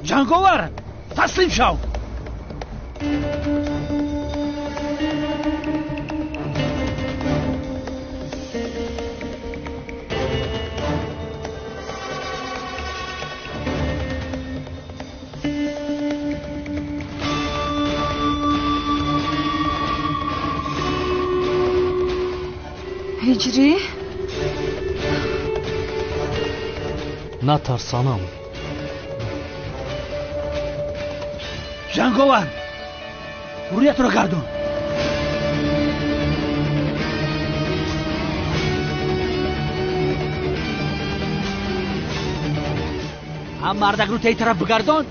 جنگاور تسلیم شو. هجری؟ نترسانم. جنگاور رویت رو گردون. هم مردک رو تی طرف بگردون.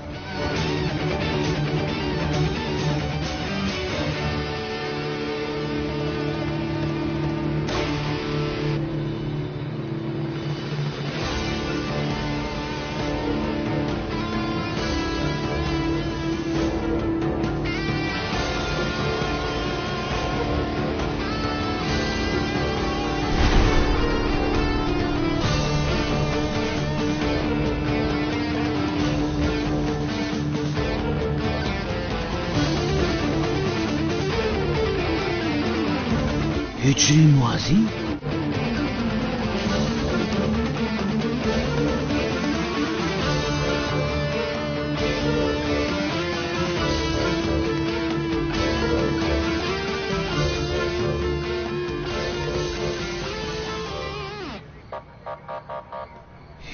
هجری موازی؟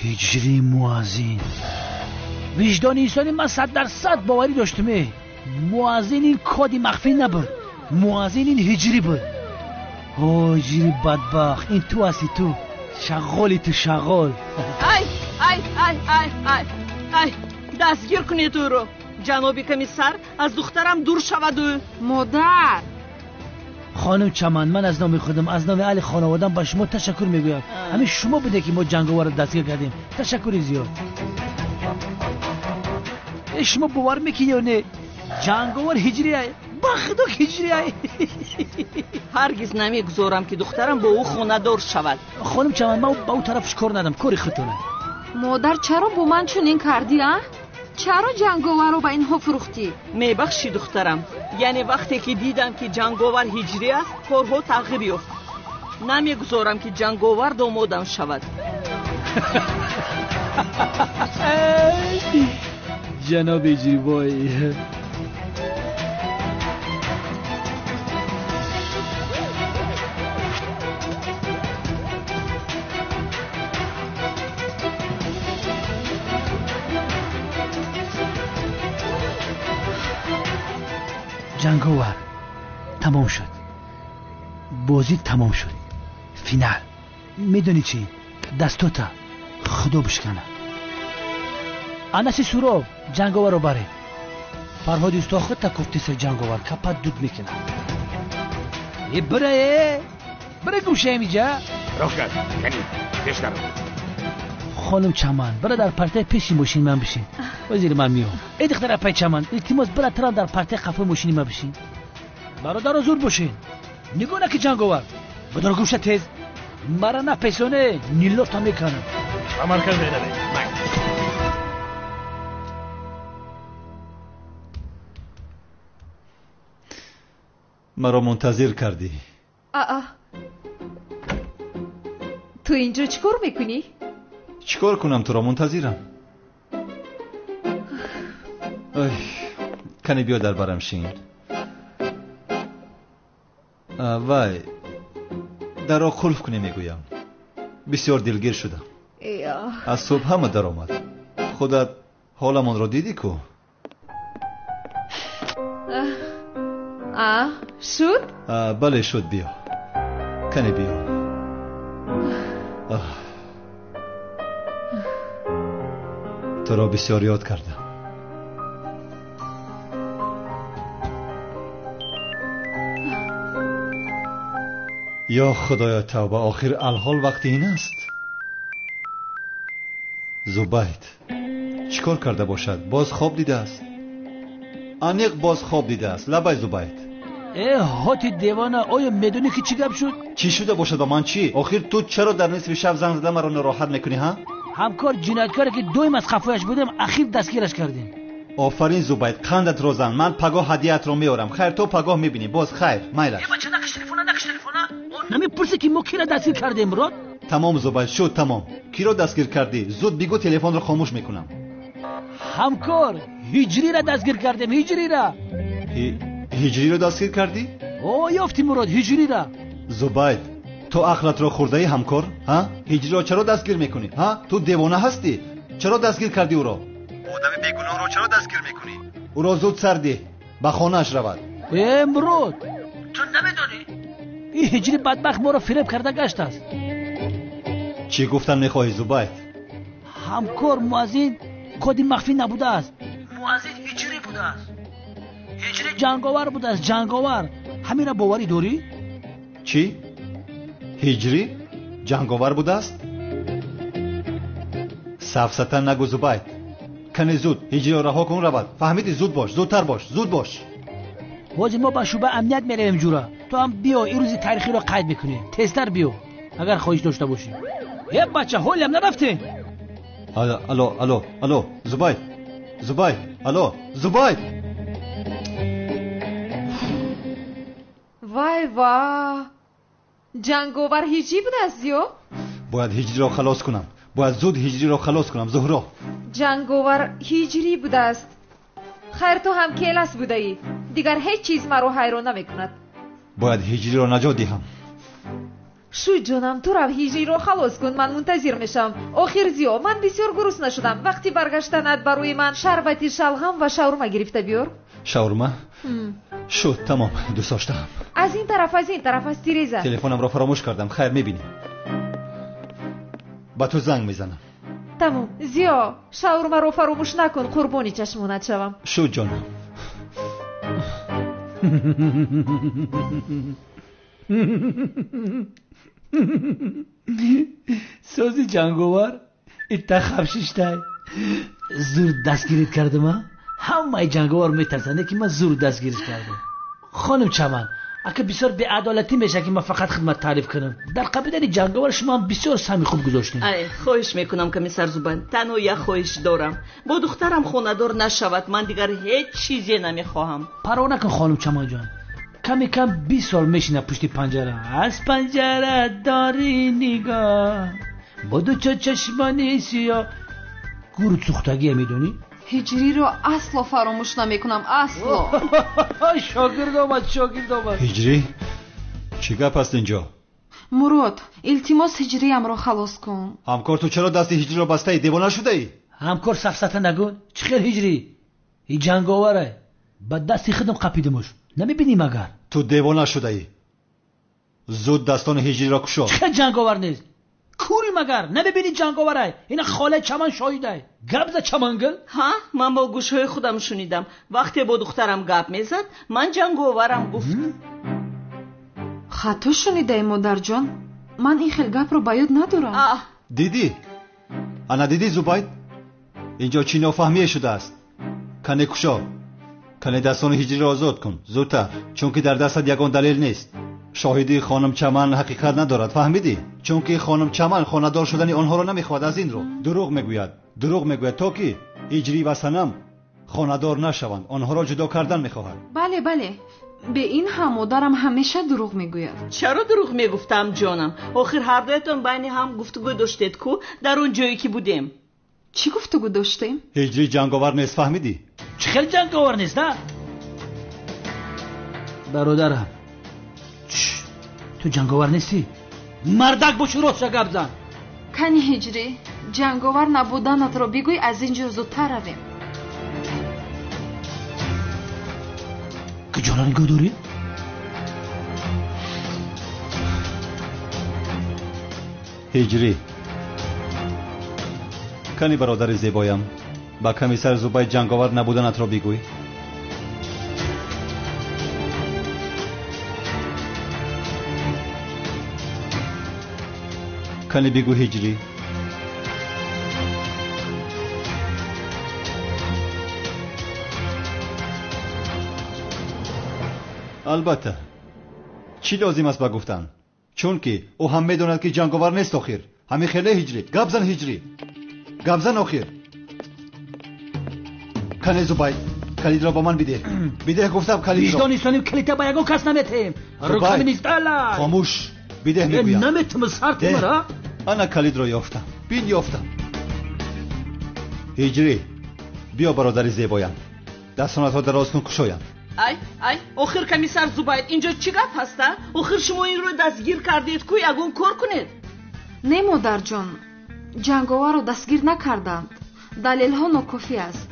هجری موازین وجدان انسانی من 100% باوری داشتم. موازین این کادی مخفی نبود. موازین این هجری بود. هجری بدبخت این تو هستی. تو شغالی. تو شغال. ای دستگیر کنید او رو. جناب کمیسر از دخترم دور شود. و مادر خانم چمن من از نام خودم از نام اهل خانواده‌ام به شما تشکر میگویم. همین شما بوده که ما جنگاور رو دستگیر کردیم. تشکر زیاد. شما باور میکنی یا نه جنگاور هجری ای؟ بخدا هجری ای. هرگز نمیگذارم که دخترم با او خونه دور شود. خانم چمن من با او طرفش کار ندارم. کاری خودتونه. مادر چرا با من چنین کردی ها؟ چرا جنگاور رو به اینها فروختی؟ میبخشی دخترم. یعنی وقتی که دیدم که جنگاور هجری است کارها تغییر یافت. نمیگذارم که جنگاور دامادم شود. جناب هجری بای. جنگاور تمام شد. بازی تمام شد. فینال. میدونی چی؟ دستاتا خدا بشکنه. انسی سوراب جنگاور رو بره. فرهاد استاخه تکفتی سر جنگاور کپت دود میکنه. بره گوشه میجا. روشن کنی پیشتر. خانم چمن برای در پرته پیشی ماشین من بشین. وزیر من میام. ای دختر اپای چمن التماس برای ترام در پرته قفل ماشینی من بشین. برادر زور باشین. نگاه نکه جنگاور. بدار گوشه تیز. مرا نپیسونه نیلوتا میکنم. عمرکز بیداره. مرا منتظر کردی. تو اینجا چیکار میکنی؟ چیکار کنم تو را منتظرم. کنی بیا در برم شین. وای در را قلف کنی میگویم. بسیار دلگیر شدم. از صبح همه در آمد. خودت حالمان را دیدی کو؟ شد؟ بله شد. بیا کنی بیا. تو را بسیار یاد کردم. یا خدایا توبه. آخر الحال وقت این است. زبید چیکار کرده باشد؟ باز خواب دیده است. انیق باز خواب دیده است. لبای زبید. هاتی دیوانه آیا میدونی که چی گپ شد؟ چی شده باشد با من؟ چی؟ آخر تو چرا در نصف شب زنگ زده مرا ناراحت میکنی ها؟ همکار جنایتکاری که دویم از خفایش بودیم اخیر دستگیرش کردیم. آفرین زبید، قندت روزن. من پگاه هدیه‌ات رو میارم. خیر تو پگاه میبینی. باز خیر. مایلش. بچه نکش تلفن. نمیپرسی که ما کی را دستگیر کردیم مراد؟ تمام زبید شد تمام. کی رو دستگیر کردی؟ زود بگو تلفن رو خاموش میکنم. همکار هجری را دستگیر کردیم. هجری را. هجری رو دستگیر کردی؟ یافتی مراد هجری را. زبید تو عقلت رو خورده ای همکار؟ ها؟ هجری رو چرا دستگیر میکنی؟ ها؟ تو دیوانه هستی؟ چرا دستگیر کردی او رو؟ آدم بیگناه رو چرا دستگیر میکنی؟ او رو زود سر ده. به خانه‌اش رود. مراد تو نمیدونی این هجری بدبخت ما رو فریب کرده گشت است. چی گفتن میخواهی زبید؟ همکار موازین کدی مخفی نبوده است. موازین هجری بوده است. هجری جنگاور بوده است. جنگاور. همین را باوری داری؟ چی؟ هجری جنگاور بوده است؟ سفسطه نگو زبید. کنی زود هجری را رها کن رود. فهمیدی؟ زود باش. زودتر باش. زود باش. حاجی ما با شعبه امنیت میرویم جورا. تو هم بیا این روزی تاریخی رو قید میکنی. تستر بیا اگر خواهش داشته باشی. یه بچه هول هم نرفته. الو زبید الو زبید. وای جنگاور هجری بود از یو. باید هجری را خلاص کنم. باید زود هجری را خلاص کنم. زهرا جنگاور هجری بود است. خیر تو هم کیلس بوده ای. دیگر هیچ چیز مرا حیران نمیکند. باید هجری را نجات دهم. شوی جانم تو رو هجری رو خلاص کن. من منتظر میشم. آخر زیو من بسیار گرسنه شدم. وقتی برگشتنت برای من شربتی شلغم و شاورما گرفته بیار. شاورما؟ شد تمام. دوست داشتم. از این طرف از تیریزه. تلفنم را فراموش کردم. خیر میبینی. با تو زنگ میزنم. تمام. زیا شاورما رو فراموش نکن. قربانی چشمونت شوم. شد جانم. سازی جنگاور ایتا خبشیشتای زور دستگیرت کردم. همه جنگاور میترسنه که من زور دستگیرش کردم. خانم چمن اگه بسیار به عدالتی میشه که من فقط خدمت تعریف کنم. در قبیله جنگاور شما هم بسیار سمی خوب گذاشتین. خواهش میکنم کمیسر زبان. تنها یک خواهش دارم. با دخترم خونه‌دار نشود. من دیگر هیچ چیزی نمیخواهم. پروا نکن خانم چمن جان. کم 20 سال میشینه پشت پنجره. از پنجره داری نگاه با دو چشمانی سیاه. گورت سوختگیه میدونی؟ هجری رو اصلا فراموش نمیکنم. اصلا. شاگرد آمد. هجری؟ چی گپ است اینجا؟ مراد التماس هجری ام رو خلاص کن. همکار تو چرا دست هجری رو بسته ای؟ دیوانه شده ای؟ همکار سفسطه نگون. چه خیر هجری؟ این جنگاوره. با دستی خودم قپیدمش. نمیبینی مگر؟ تو دیوانه شده ای. زود دستان هجری را کشا. چه جنگاور نیست؟ کوری مگر؟ نمیبینی جنگاوره؟ این خاله چمن شاهیده. گپ چمنگل؟ ها من با گوشهای خودم شنیدم. وقتی با دخترم گپ میزد من جنگاورم گفت. خطا شنیده مادر جان. من این خیلی گپ رو باید ندارم. دیدی؟ انا دیدی زبید؟ اینجا چی نافهمیه شده است. کنه کشا. کنه دستان هجری را آزاد کن زودتر. چون که در دستت یگان دلیل نیست. شاهدی خانم چمن حقیقت ندارد. فهمیدی؟ چون که خانم چمن خانه‌دار شدن آنها را نمیخواد. از این رو دروغ میگوید تا که هجری و صنم خانه‌دار نشوند. آنها را جدا کردن میخواهد. بله به این هم مادرم همیشه دروغ میگوید. چرا دروغ میگفتم جانم؟ آخر هر دویتون بین هم گفتگو داشتید کو در اون جایی که بودیم. چی گفتگو داشتیم؟ هجری جنگاور نیست. فهمیدی؟ چه خیلی جنگاور نیست نه؟ برادرم تو جنگاور نیستی؟ مردک باشو راست گپ زن. کنی هجری جنگاور نبودنت رو بگوی از اینجا زودتر رویم. که جانا نگاه داری؟ هجری کنی برادر زیبایم با کمیسر زبید جنگاور نبودنت را بگوی. کنی بگو هجری. البته چی لازم است با گفتن؟ چون که او هم میدوند که جنگاور نیست. آخر همین خیلی هجری. گپ زن هجری. گمزن آخر. کنه زباید کلید را با من بیده گفتم کلید را. وجدان نیستانیم کلیتا با یگون کس نمیتیم. رکمی نیست الله. خاموش بیده میگویم. نمیتیم سرت مرا. انا کلید را یافتم. بین یافتم. هجری بیا برادری زیبایم. دستانت دراز کن کشایم. ای آخر کمیسر زباید اینجا چی گپ هسته؟ آخر شما این رو دستگیر کردید کو یگون کار کنید. نه مادر جان، جنگاور رو دستگیر نکردند. دلیل ها ناکافی است.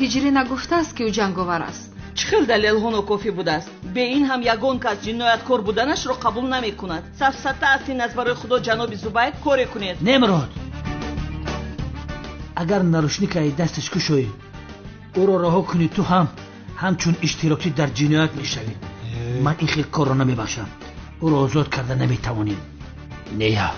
هجری نگفته است که او جنگاور است. چخیل دلیل ها ناکافی بوده است؟ به این هم یگون کس جنایتکار بودنش رو قبول نمی کند. سفسطه هستین از برای خدا جناب زباید کاری کنید. نمرود اگر نروشنیک دستش کشوی او رو رها کنی تو هم همچون اشتراکی در جنایت میشوی. من این خیلی کار رو نمیبخشم. او رو آزاد کرده نمیتوانیم. نه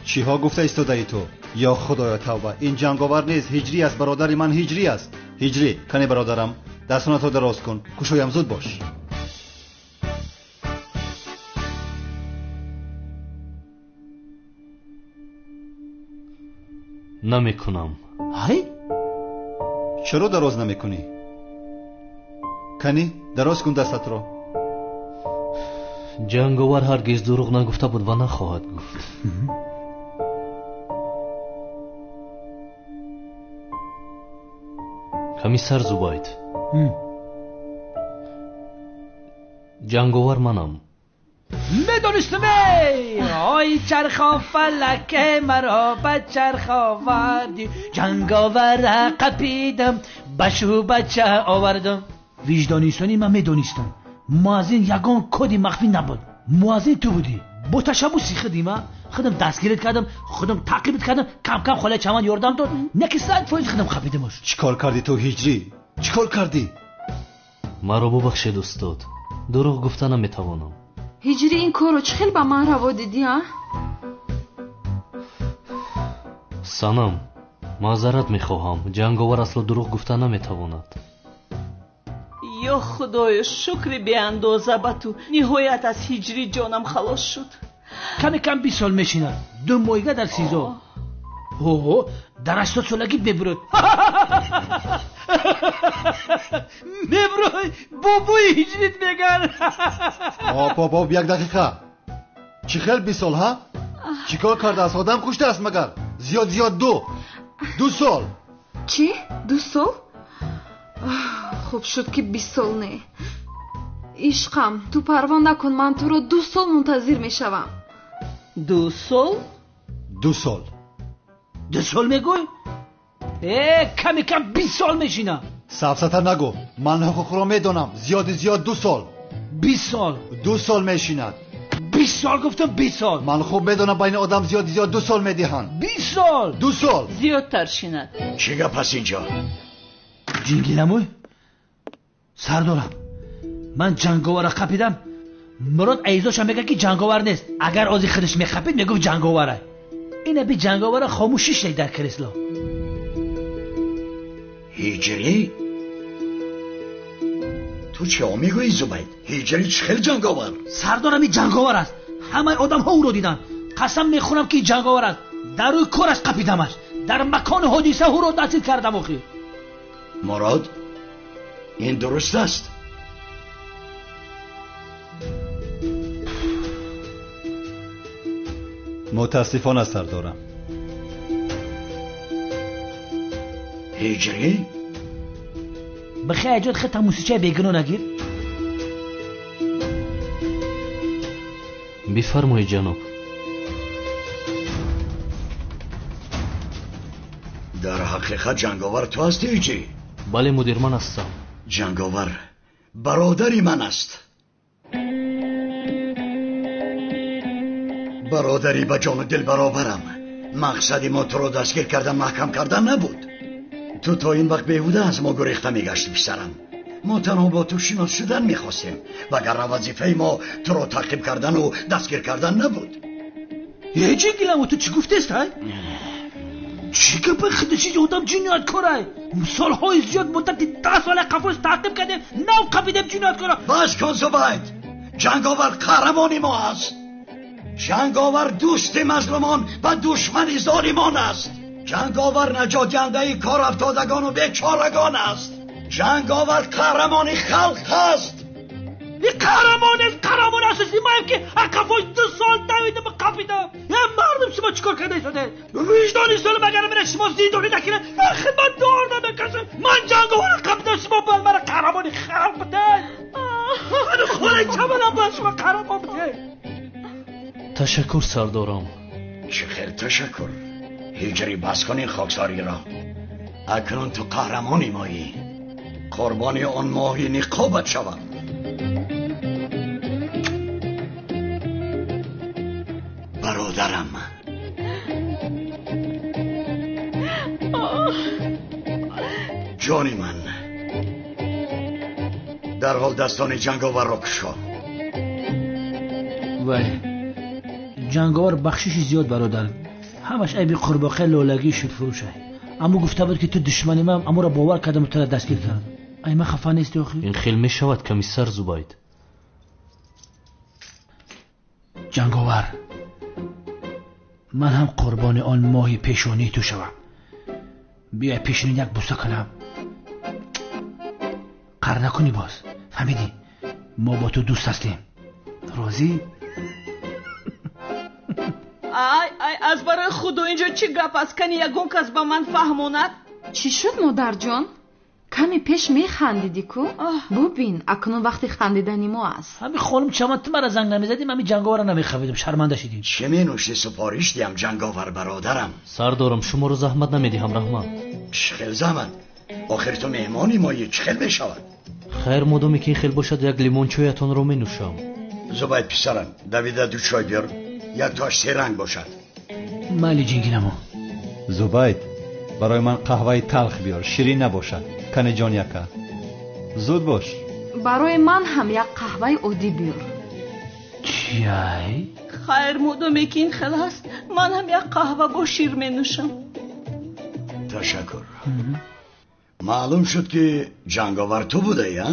چی ها گفته ایستاده ای تو؟ یا خدایا توبه، این جنگاور نیست، هجری است. برادر من هجری است. هجری کنی برادرم دستانتو دراز کن کشویم زود باش. نمیکنم. های؟ چرا دراز نمیکنی؟ کنی دراز کن دستت را. جنگاور هرگز دروغ نگفته بود و نخواهد گفت. کمیسر زباید جنگاور منم. میدونستم آی چرخا فلک مرا بچرخ آوردی جنگاور قپیدم بشو بچه آوردم. وجدانیستانی من میدونستم موازین یگان کدی مخفی نبود. موازین تو بودی. با تشبوسی خودم دستگیرت کردم، خودم تعقیبت کردم، کم کم خاله چمن یاردم داد. نکی 100% خودم خپیدمش. چیکار کردی تو هجری؟ چیکار کردی؟ مرا ببخشید استاد، دروغ گفته نمیتوانم. هجری این کارو چخیل با من روا دیدی ها؟ سنم معذرت میخواهم، جنگاور اصلا دروغ گفته نمیتواند. یا خدای شکر بی اندازه به تو، نهایت از هجری جانم خلاص شد. کم 20 سال میشینه، 2 ماهیگه در سیزا. اوه در 80 سالگی ببرد. میبروی بابوی هجریت میگن. باب یک دقیقه. چی خیل 20 سال ها؟ چی کار کرده است؟ آدم کشته است مگر؟ زیاد 2 سال. چی؟ 2 سال؟ خوب شد که 20 سال نه. عشقم تو پروا نکن، من تو رو 2 سال منتظر میشوم. 2 سال؟ 2 سال. 2 سال میگوی؟ کم 20 سال میشینم. سفسطه نگو، من حقوق رو میدونم. زیاد 2 سال. 20 سال. 2 سال میشیند. 20 سال گفتم 20 سال. من خوب میدونم بین آدم زیاد 2 سال میدهند. 20 سال. 2 سال. زیادتر شیند. چی گپ هست اینجا؟ جنگیلموی سردارم، من جنگاور خپیدم. مراد ایزاش هم میگه که جنگاور نیست. اگر آزی خودش میخپید میگه جنگاوره. اینه بی جنگاور خاموشی شد در کرسلا. هجری؟ تو چه میگویی زبید؟ هجری چخیل جنگاور؟ سردارم این جنگاور است. همه آدم ها او رو دیدن. قسم میخورم که این جنگاور است. در روی کارش قپیدمش. در مکان حادثه او رو دستگیر کردم. آخی مراد این درست است؟ متاسفانه سردارم. هجری؟ بخی اجاد خیلی موسیقی بیگنو نگیر. بفرمایید جناب. در حقیقت جنگاور تو هستی هجری؟ بله مدیر من هستم. جنگاور برادری من است. برادری با جان و دل برابرم. مقصدی ما تو رو دستگیر کردن محکم کردن نبود. تو تا این وقت بیهوده از ما گریخته میگشتی پسرم. ما تنها با تو شناس شدن میخواستیم وگرنه وظیفه ما تو رو تعقیب کردن و دستگیر کردن نبود. یه جنگیلم تو چی گفته است های؟ چی که به خودشی آدم جنایت کنه؟ سالهای زیاد مدت 10 سال قفلش تعقیب کردیم نو قپیدم جنایت کنه. بس کن زبید. جنگاور قهرمانی ما است. جنگاور دوست مظلومان و دشمن ظالمان است. جنگاور نجات دهنده کار افتادگان و بیچارگان است. جنگاور قهرمان خلق است. این قهرمان اساسی ما که اقفاش 2 سال دویده به قپیدم. یه مردم شما چیکار کرده شده؟ وجدانی سال مگر من شما زیدونی نکنه خدمت دار نمیکشم. من جنگاور قپیدم شما باید من قهرمان خلق بده. من خونه چمنم باید شما قهرمان بده. تشکر سردارم. چه خیلی تشکر. هیجری بس کن این خاکساری را. اکنون تو قهرمانی مایی. قربانی آن ماهی نقابت شوم. برادرم. جانی من، در حال دستان جنگاور را کشا. ولی جنگاور بخششی زیاد برادر، همش عیب قرباقه لولگی شد فروشه. اما گفته بود که تو دشمنی من، اما را باور کردم و تو را دستگیر کردم. ای من خفه نیستی آخی؟ این خیلی می شود کمیسر زوباید. جنگاور، من هم قربان آن ماهی پیشانی تو شوم. بیا پیشونی یک بوسه کنم. قهر نکنی باز. فهمیدی؟ ما با تو دوست هستیم. راضی؟ ای از برای خدا اینجا چی گپ است؟ کنی یگون کس با من فهموند؟ چی شد مادر جان؟ کمی پیش میخندیدی کو؟ ببین اکنون وقتی خندیدنی ما است. همین خانم چما تو مرا زنگ نمیزدیم، همین جنگاور را نمیخویدم، شرمنده شدیم. چه مینوشی سپارش دیم جنگاور برادرم؟ سردارم شما رو زحمت نمیدی همراهمان. چخیل زحمت؟ آخر تو مهمانی مایی چخیل بشود؟ خیر مدامی که این خیل باشد یک لیمون چایتان رو می نوشم. زباید پسرم دویده 2 چای بیار، یک تاش 3 رنگ باشد. مالی جنگینمو. زباید برای من قهوه تلخ بیار، شیرین نباشد. کنه جان یکا زود باش. برای من هم یک قهوه عادی بیار. چای؟ خیر مدامی که این خیل است من هم یک قهوه با شیر می نوشم. تشکر. معلوم شد که جنگاور تو بوده یا؟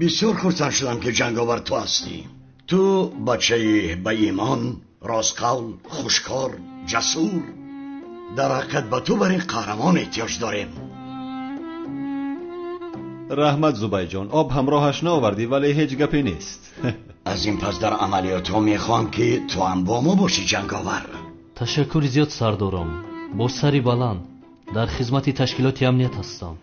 بسیار خرسند شدم که جنگاور تو هستی. تو بچه با ایمان، راستقول، خوشکار، جسور. در حقیقت با تو برای قهرمان احتیاج داریم. رحمت زبای جان، آب همراهش نآوردی ولی هیچ گپی نیست. از این پس در عملیات ها میخوام که تو هم با ما باشی جنگاور. تشکر زیاد سردارم. با سری بلند در خدمت تشکیلات امنیت هستم.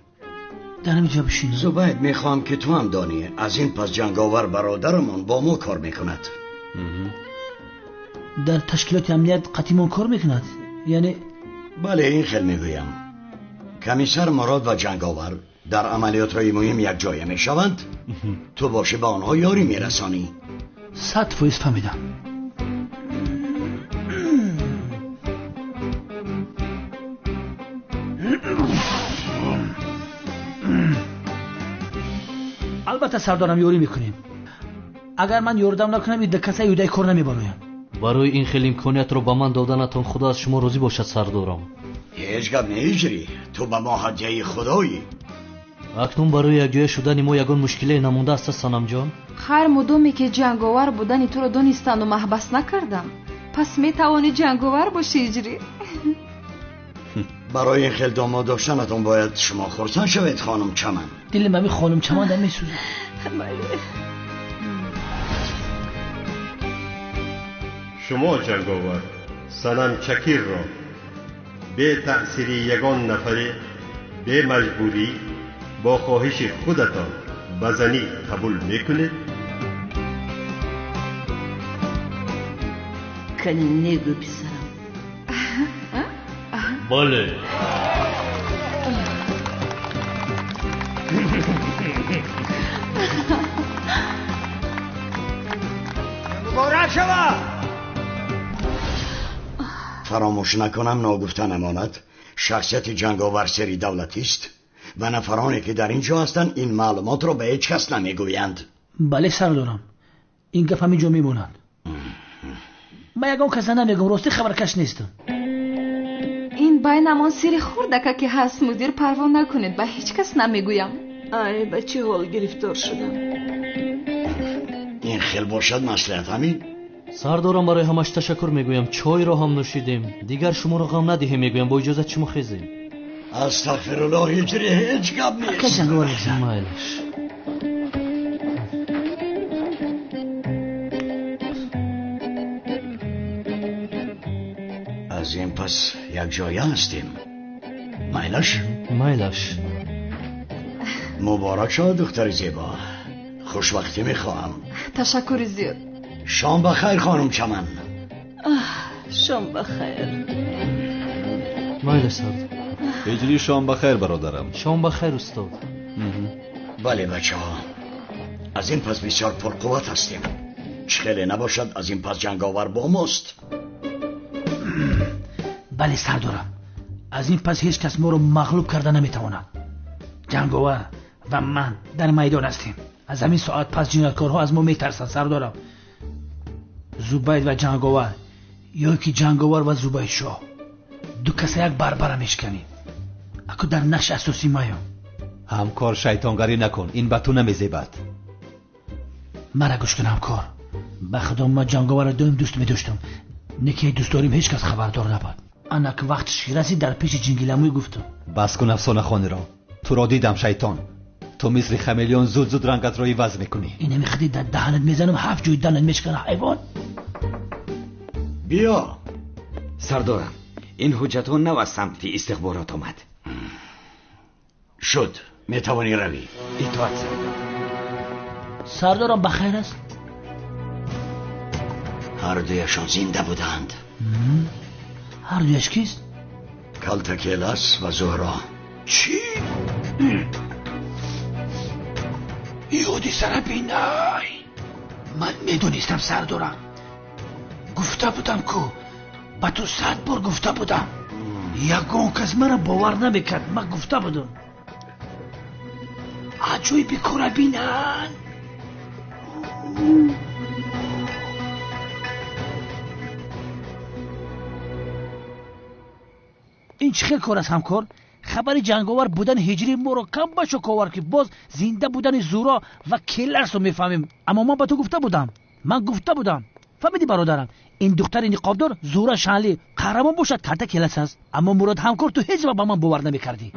در اینجا بشین. زباید میخوام که تو هم دانی از این پس جنگاور برادرمون با ما کار میکند. در تشکیلات امنیت قطیمون کار میکند؟ یعنی؟ بله این خیلی میگویم. کمیسر مراد و جنگاور در عملیات های مهم یک جای میشوند. تو باشی با آنها یاری میرسانی. 100% فهمیدم. البته سردارم یاری میکنیم. اگر من یوردم نکنم این دکسه یودای کار نمیبارویم. برای این خیلی امکانیت رو با من دادنتون خدا از شما راضی باشد سردارم. هیچ گپ نهیجری، تو با ما هدیه خدایی. اکنون برای یک جای شدن ما یگان مشکلی نمونده است سنم جان؟ خیر مدامی که جنگاور بودنی تو رو دانستند و محبس نکردم، پس میتوانی جنگاور باشی هجری. برای این خیلی داماد داشتنتون باید شما خرسند شوید خانم چمن. دلم به خانم چمن در میسوزه. شما جنگاور سنم چکیر را به تأثیری یگان نفری به مجبوری با خواهش خودتان بزنی قبول میکنید؟ کنی نگو پسرم. بله. مبارک شود. فراموش نکنم ناگفته نماند شخصیت جنگاور سری دولتی است و نفرانی که در اینجا هستند این معلومات را به هیچ کس نمیگویند. بله سردارم، این گپ همینجا میمونند. من یگان کس نمیگم، راستی خبرکش نیستم. این بینمان سری خوردکه که هست مدیر پروا نکنید، به هیچ کس نمیگویم. ای به چه حال گرفتار شدم. این خیل باشد مصلحت همین. сардорам барои ҳамаш ташаккур мегӯям. чойро ҳам нӯшидем. дигар шуморо ғам надиҳем мегӯям. бо иҷозат шумо хезем. астағфируллоҳ, ҳиҷри ҳеҷ гап нест. майлаш. аз ин пас якҷоя ҳастем. майлаш. муборак шавад духтари зебо. хушбахтӣ мехоҳам. ташаккури зиёд. шом бахайр хонум Чаман. шом бахайр. майлаш сардор. ҳиҷри шом бахайр бародарам. шом бахайр устод. бале бачаҳо, аз ин пас бисёр пурқувват ҳастем. чӣ хеле набошад аз ин пас ҷанговар бо мост. бале сардорам, аз ин пас ҳеҷ кас моро мағлуб карда наметавонад. ҷанговар ва ман дар майдон ҳастем. аз ҳамин соат пас ҷинояткорҳо аз мо метарсанд. сардорам, зубайд ва ҷанговар ё ки ҷанговар ва зубайдшоҳ ду каса як барбара мешканем. ако дар нақши асосӣ маём. ҳамкор, шайтонгарӣ накун. ин ба ту намезебад. мара гӯш кун ҳамкор. ба худо ман ҷанговарро доим дӯст медоштам. не ки дӯст дорим ҳеҷ кас хабардор набуд. ана ки вақтиш расид дар пеши ҷингиламӯй гуфтам. бас кун афсонахониро. туро дидам шайтон. ту мисли хамелеон зуд рангатро иваз мекунӣ. ин намехоҳӣ дар даҳанат мезанам, ҳафт ҷои данат мешкана ҳайвон. биё. сардорам, ин ҳуҷҷатҳо нав аз самти истихборот омад. шуд, метавонӣ равӣ. итоат сардор. сардорам бахайр аст? ҳардуяшон зинда буданд. ҳардуяш кист? калтакелас ва зӯҳро. чӣ? ёди сарабинай. ман медонистам сардорам. гуфта будам ку. ба ту 100 бор гуфта будам. ягон кас мара бовар намекард. ман гуфта будам. аҷоиби корабинан. ин чӣ хел кор аст ҳамкор? хабари ҷанговар будани ҳиҷри моро кам ба шоковар ки боз зинда будани зӯро ва келлашро мефаҳмем. аммо ман ба ту гуфта будам. фаҳмидӣ бародарам? ин духтари ниқобдор зӯра шанли қаҳрамон бошад, карта келас аст. аммо мурод ҳамкор ту ҳеҷ вақт ба ман бовар намекардӣ.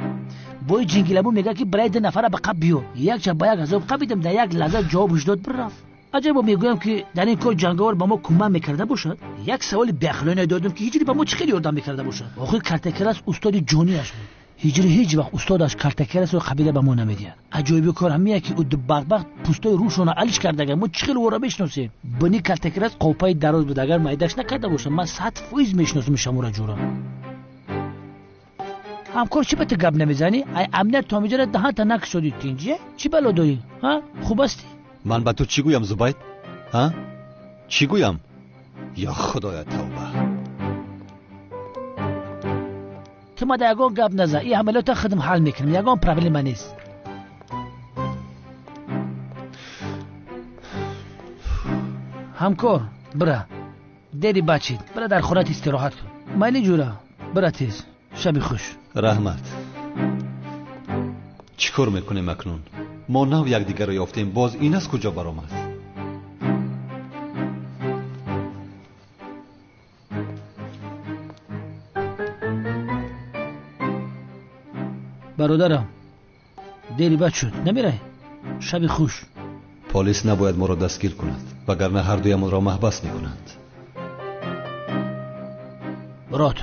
бои ҷингиламу мегӯяд ки барои 2 нафара ба қаб биё. якча ба як азоб қабидем, дар як лаҳза ҷавоб уждод бирафт. аҷаибо мегӯям ки дар ин кор ҷанговар ба мо кӯмак мекарда бошад. як саволи беахлоне додам ки ҳиҷри ба мо чӣ хел ёрдам мекарда бошад. охир картакелас устоди ҷониаш буд. ҳиҷри ҳеҷ вақт устодаш картакеласро қабила ба мо намедиҳад. аҷоиби кор ҳамия ки ӯ бадбахт пӯстои рӯшона алиш кардагар мо чӣ хел ӯро мешиносем. бини картакелас қопаи дароз буд. агар майдаш накарда бошам ман 100% мешиносам шамура ҷура. ҳамкор чӣ ба ту гап намезанӣ? ай амният томиҷара даҳанта накшоди тинҷе? чӣ бало дорӣ? хуб асти? ман ба ту чӣ гӯям зубайд? чӣ гӯям? ё худоя тавба. ту мада ягон гап назан. ин амалиёта худам ҳал мекунам. ягон проблема нест. ҳамкор бира. дери бачид. бира дар хонат истироҳат кун. майли ҷура. бира тез. шаби хуш. раҳмат. чӣ кор мекунем акнун? мо нав якдигарро ёфтем. боз ин аз куҷо баромад? бародарам, дери бад шуд. намирай? шаби хуш. полис набояд моро дастгир кунад, вагарна ҳардуямонро маҳбас мекунанд. мурод.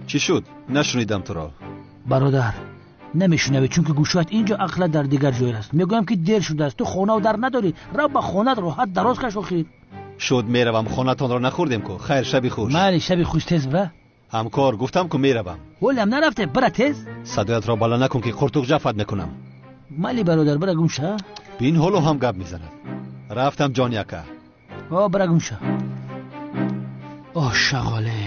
чӣ шуд? нашунидам туро. бародар, намешунавӣ, чунки гӯшоят инҷо ақла дар дигар ҷой аст. мегӯям ки дер шудааст. ту хонаву дар надорӣ. рав ба хонат роҳат дароз каш. охир шуд меравам. хонатонро нахӯрдем ку. хайр, шаби хуш. майли, шаби хуш. тез бира. ҳамкор, гуфтам ку меравам. ҳолиам нарафте. бира тез. садоятро бала накун ки қуртуқ ҷафат мекунам. майли бародар, бира гумша. бин ҳоло ҳам гап мезанад. рафтам ҷон яка. бира гумша. шағоле,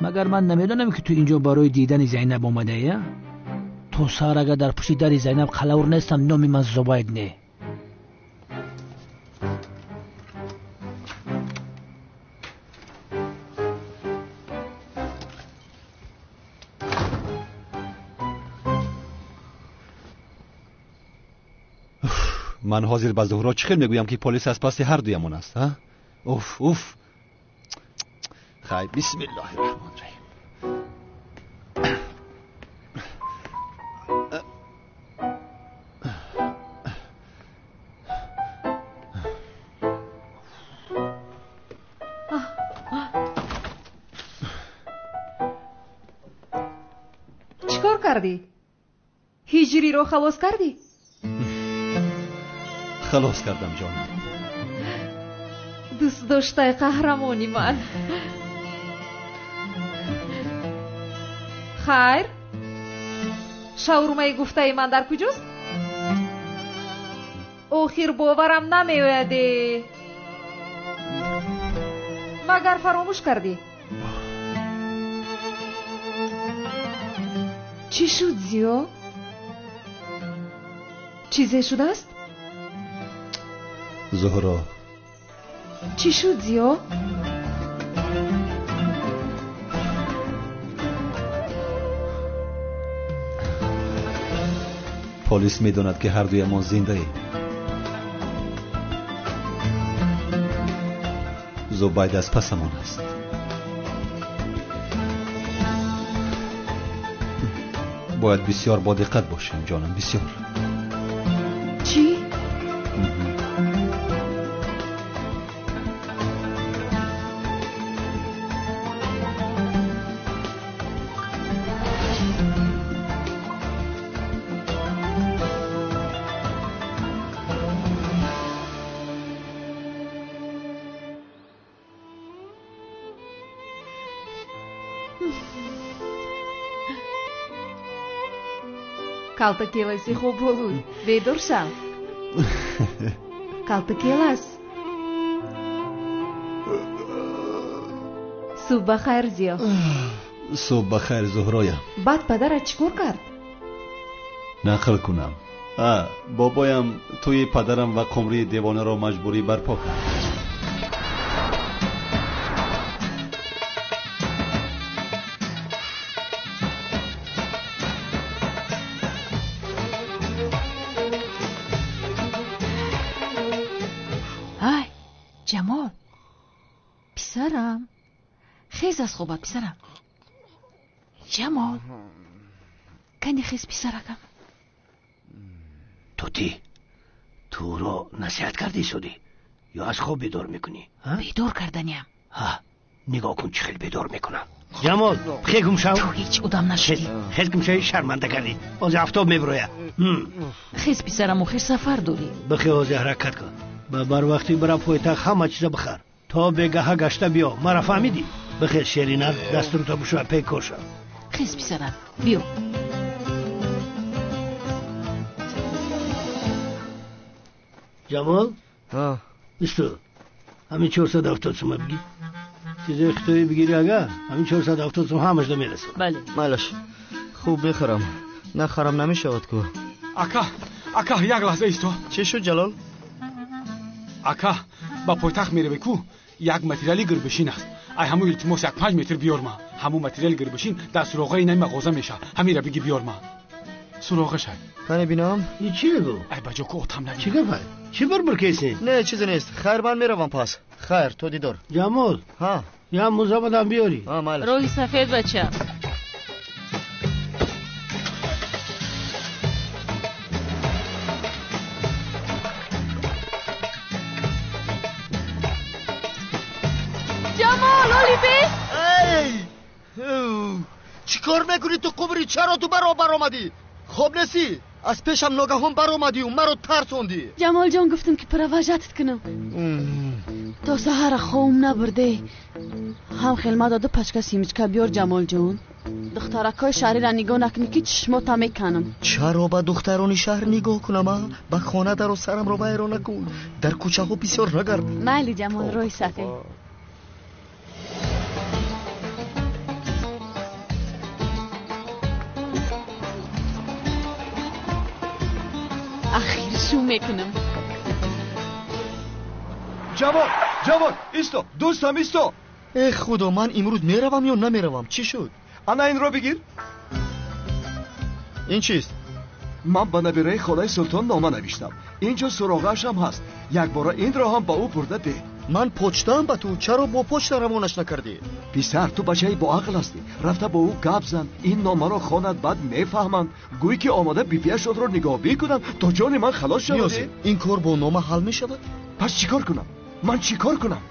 магар ман намедонам ки ту инҷо барои дидани Зайнаб омадаӣ? то сар агар дар пушти дари Зайнаб қалавр нестам, номи ман Зубайд не. من حاضر به زهرا چی میگویم که پلیس از پس هر دویمون است ها؟ اوف خیر بسم الله الرحمن الرحیم. چیکار کردی؟ هیجری رو خلاص کردی؟ خلاص کردم جانم. دوست داشته قهرمانی من. خیر شاورمای گفته من در کجاست؟ آخر باورم نمیویده. مگر فراموش کردی؟ چی شد زیو؟ چیزی شده است؟ زهرا چی شد زیو؟ پلیس میداند که هر دوی ما زنده ایم. زبید از پسمان است. باید بسیار با دقت باشیم جانم، بسیار. چی؟ Kaltakelaisi خوب بود. بیدار شو. Kaltakelas. صبح بخیر زیا. صبح بخیر زهرایم. بعد پدرت چیکار کرد؟ نقل کنم. بابایم توی پدرم و قمری دیوانه را مجبوری برپا کرد. جمال پسرم خیز از خوبه پسرم. جمال کنی خیز پسرکم. توتی تو رو نصیحت کردی شدی یا از خواب بیدار میکنی؟ بیدار کردنیم. نگاه کن چه خیلی بیدار میکنم. جمال خیلی شو. تو هیچ ادام نشدی. خیلی گمشوی شرمنده کردی. باز افتاب میبرویه. خیز پسرم و خیز سفر دوری. بخی آزی حرکت کن. بر وقتی برا پایتخت همه چیز بخر تا بگه گشته بیا. مرا فهمیدی؟ بخیر شیرینه دستور تا بشو پی کوشم. خیز پسرم بیا. جمال بستو همین 470 سومه بگی. چیز اختوی بگیری اگر همین 470 سومه همش دا میرسه. بله مالش خوب بخرم نخرم نمیشود کو. اکا یک لحظه ایستو. چی شد جلال؟ اکا با پایتخت میره بکو یک متریالی گربشین است. ای همون التماس یک 5 متر بیار ما. همون متریال گربشین در سراغه این مغازه میشه. همین را بگی بیار ما. سراغش های کنه بینام؟ این چی بگو؟ ای بجا که اتم نبینم. چی گفت؟ چی بر کسی؟ نه چیزی نیست. خیر من میروم پس. خیر تو دیدار. جمال یا موزه بدم بیاری. مالش. روی سفید بچه. جمال اولی چی کار میکنی تو قمری؟ چرا تو برابر آمدی؟ خوب نسی؟ از پیشم ناگهان بر آمدی و مرا ترسوندی. جمال جان گفتم که پرواژتت کنم تا سهر خوم نبرده. هم خیلمه داده پچکه سیمچکه بیار جمال جان. دخترکای شهری را نگاه نکنی که چشماتا میکنم. چرا با دختران شهر نگاه کنم؟ با خانه در و سرم رو ویران نکن. در کوچه ها بسیار نگرد. مالی جمال روی سفید. اخیر شو میکنم. جوان ایستو دوستم ایستو. ای خدا من امروز میروم یا نمیروم؟ چی شد؟ انا این رو بگیر. این چیست؟ من به نبیره خالای سلطان نامه نوشتم. اینجا سراغش هم هست. یک بار این را هم با او برده ده. من پوچتم با تو، چرا با پوچت روانش نکردی؟ پسر تو بچه با عقل هستی، رفته با او گپ زن، این نامه را خواند، بعد میفهمند گویی که آماده بیپیشت را نگاهبین کنند تا جان من خلاص شود. این کار با نامه حل می شود؟ پس چیکار کنم؟ من چیکار کنم؟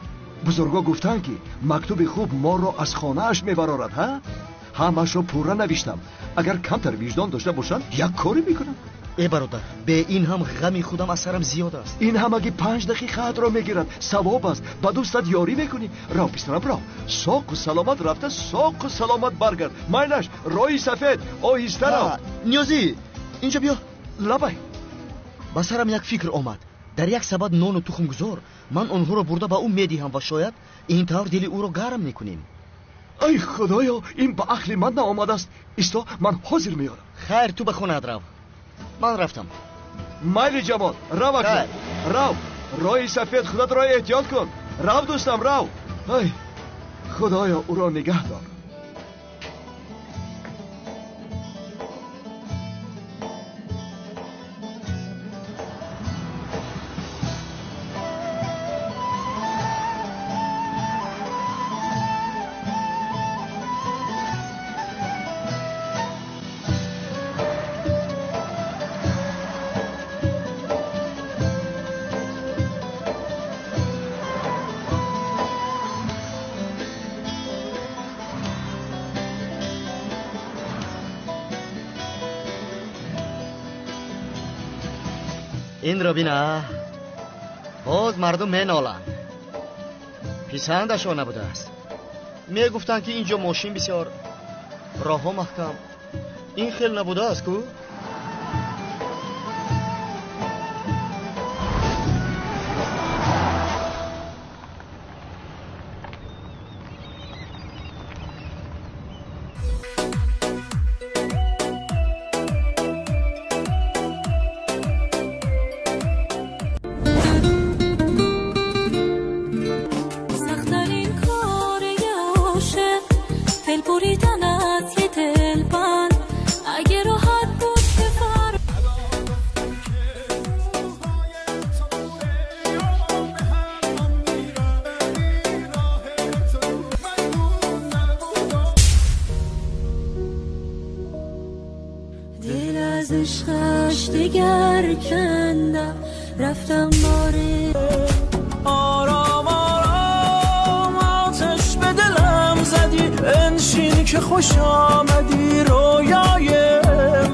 بزرگا گفتن که مکتوب خوب ما را از خانه اش میبرارد. ها همش را پوره نوشتم، اگر کمتر وجدان داشته باشند یک کاری میکنم. ای برادر، به این هم غمی خودم از سرم زیاد است. این هم اگه 5 دقیقه را میگیرد ثواب است. با دوستت یاری میکنی. را پسرم را، ساق و سلامت رفته، ساق و سلامت برگرد. مایلش رای سفید آهسته را. نیازی اینجا بیا. لبای با سرم یک فکر آمد. در یک سبد نان و تخم گذار من آنها را برده با او میدهم و شاید این طور دل او را گرم میکنیم. ای خدایا، این با عقل من نآمده است. استا من حاضر میارم. خیر تو به خونت رو. من رفتم. مایل جوان رو اکنون رو. رای سفید خودت را احتیاط کن. رو دوستم رو. ای خدایا او را نگه دار. این را بینا، باز مردم مینالند. پسندشان نبوده است. می گفتند که اینجا ماشین بسیار، راه ها محکم. این خیل نبوده است کو؟ دیگر کندم رفتم باره آرام آرام آتش به دلم زدی انشین که خوش آمدی رویای من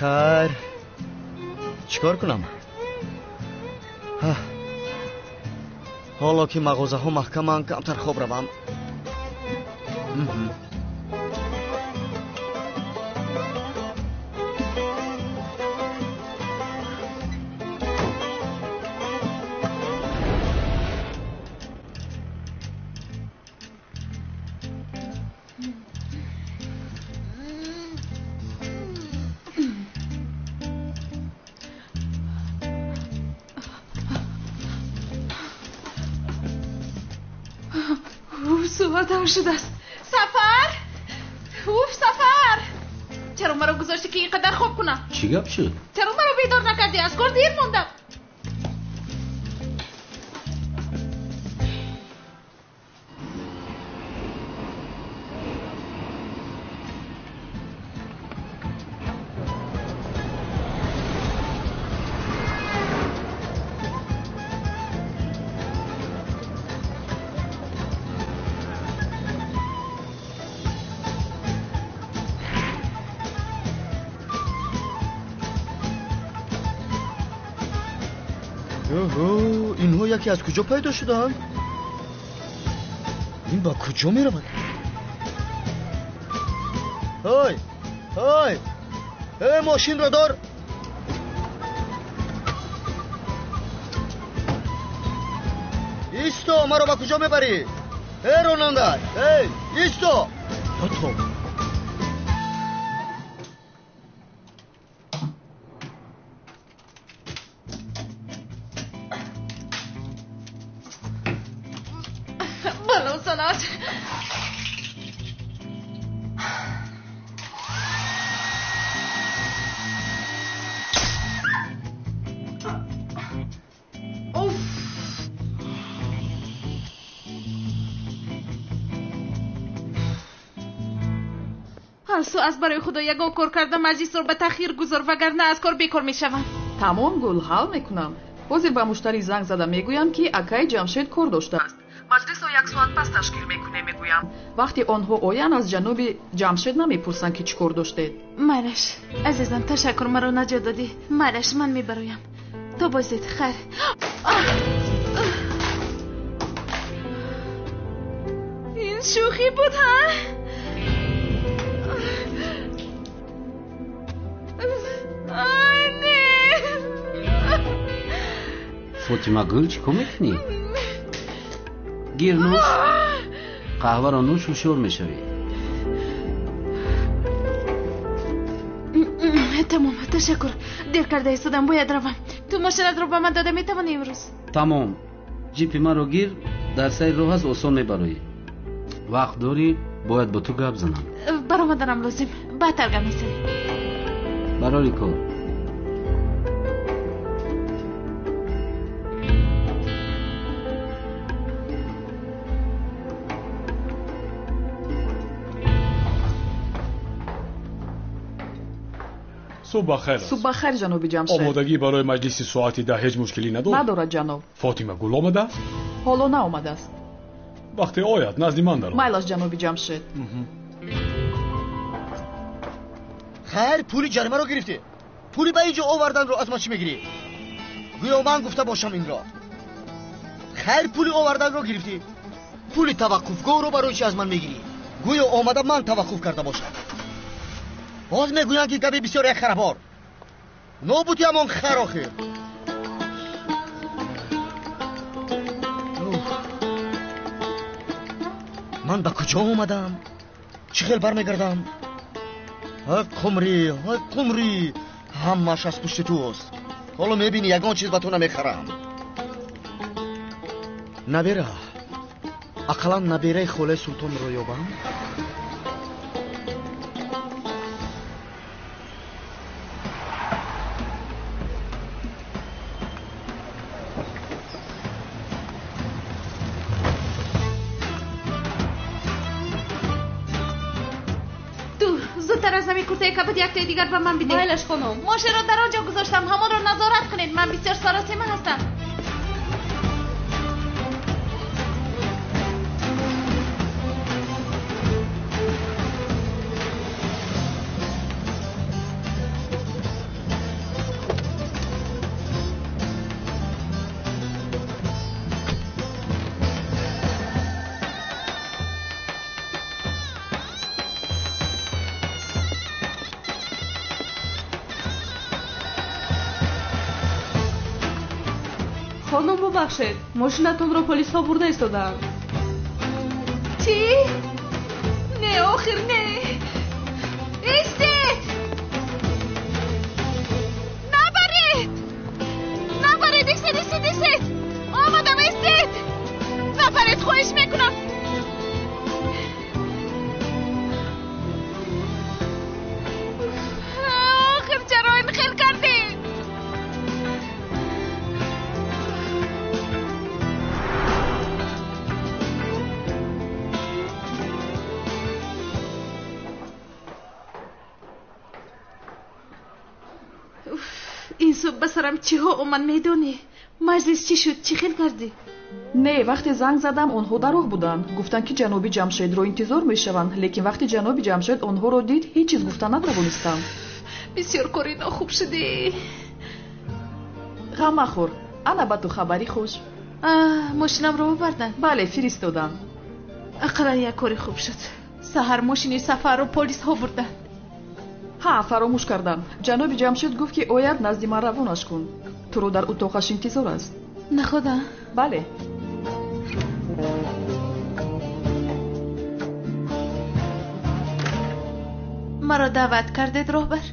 خیر چیکار کنم؟ حالا که مغازه ها محکمن کمتر خواب روم. سوار شده است. سفر اوف سفر چرا مرا گذاشتی که اینقدر خواب کنم؟ چی گپ شد؟ چرا مرا بیدار نکردی؟ از کار دیر موندم. اینها یکی از کجا پیدا شدن؟ این با کجا می رود؟ های ماشین را دار. ایستو، ما رو با کجا میبری؟ راننده ایستو. بلو سنات سو از برای خدا یگاه کار کردم مجلس رو به تأخیر گذار وگرنه از کار بیکار میشوم. تمام گل حل میکنم. حاضر به مشتری زنگ زدم میگویم که اکای جمشید کار داشته است. مجلس رو 1 ساعت پس تشکیل میکنه میگویم. وقتی آنها آیند از جناب جمشید نمیپرسن که چی کار داشتید. مرش عزیزم تشکر مرا نجات دادی. مرش من میبرایم. تو بازید خیر. این شوخی بود ها؟ فاطمه گل چی کار میکنی؟ گیر نوش قهوه را نوش و شور میشوی. تمام تشکر. دیر کرده ایستادم باید روم. تو ماشینت رو به من داده میتوانی امروز؟ تمام. جیپ من رو گیر در سیر راه هست آسان میبروی. وقت داری باید با تو گپ زنم. برآمدنم لازم. بعدتر گپ میزنی. برای کار. صبح بخیر. صبح بخیر جناب جمشید. آمادگی برای مجلس ساعت 10 هیچ مشکلی ندارد؟ ندارد جناب. فاطمه گل آمده است؟ حالا نه آمده است. وقتی آید نزد من درآمد. مایل است جناب جمشید. خیر پولی جریمه رو گرفتی. پولی به اینجا آوردن رو از ما چی میگیری؟ گویا من گفته باشم این را. خیر پولی آوردن رو گرفتی. پولی توقفگاه رو برای چی از من میگیری؟ گویا آمده من توقف کرده باشم. باز میگویند که گبی بسیار یک خرابار. نابودی همان خر آخر. من به کجا آمدم؟ چه خیل برمیگردم؟ قمری همش از پشت توست. حالا میبینی یگان چیز به تو نمیخرم. نبیره اقلا نبیره خوله سلطان رو یابم. کبد یک تای دیگر به من بده. مایلش خانم. ماشین را در آنجا گذاشتم. همان را نظارت کنید. من بسیار سراسیمه هستم. خانم ببخشید ماشینتون رو پلیس ها برده ایستادن. چی؟ نه آخر نه. ایستید. نبرید ایستید. آمدم ایستید. نبرید خواهش میکنم. آخر چرا این خیل کردی؟ این صبح بسرم چی ها اومد میدونی؟ مجلس چی شد؟ چی خیل کردی؟ نه وقتی زنگ زدم آنها در راه بودن. گفتن که جناب جمشید رو انتظار میشوند. لیکن وقتی جناب جمشید آنها رو دید هیچ چیز گفتن نتوانستم. بسیار کاری ناخوب شدی. غم مخور. ана ба ту хабари хуш. ماشینم رو بردن. бале фиристодам. اقرا یک کاری خوب شد. سحر ماشینی سفر رو پلیس ها بردن. ها фаромӯш кардам. ҷаноби ҷамшид гуфт ки ояд назди ман равонаш кун. туро дар утоқаш интизор аст. نه خدا. бале. مرا دعوت کردید راهبر؟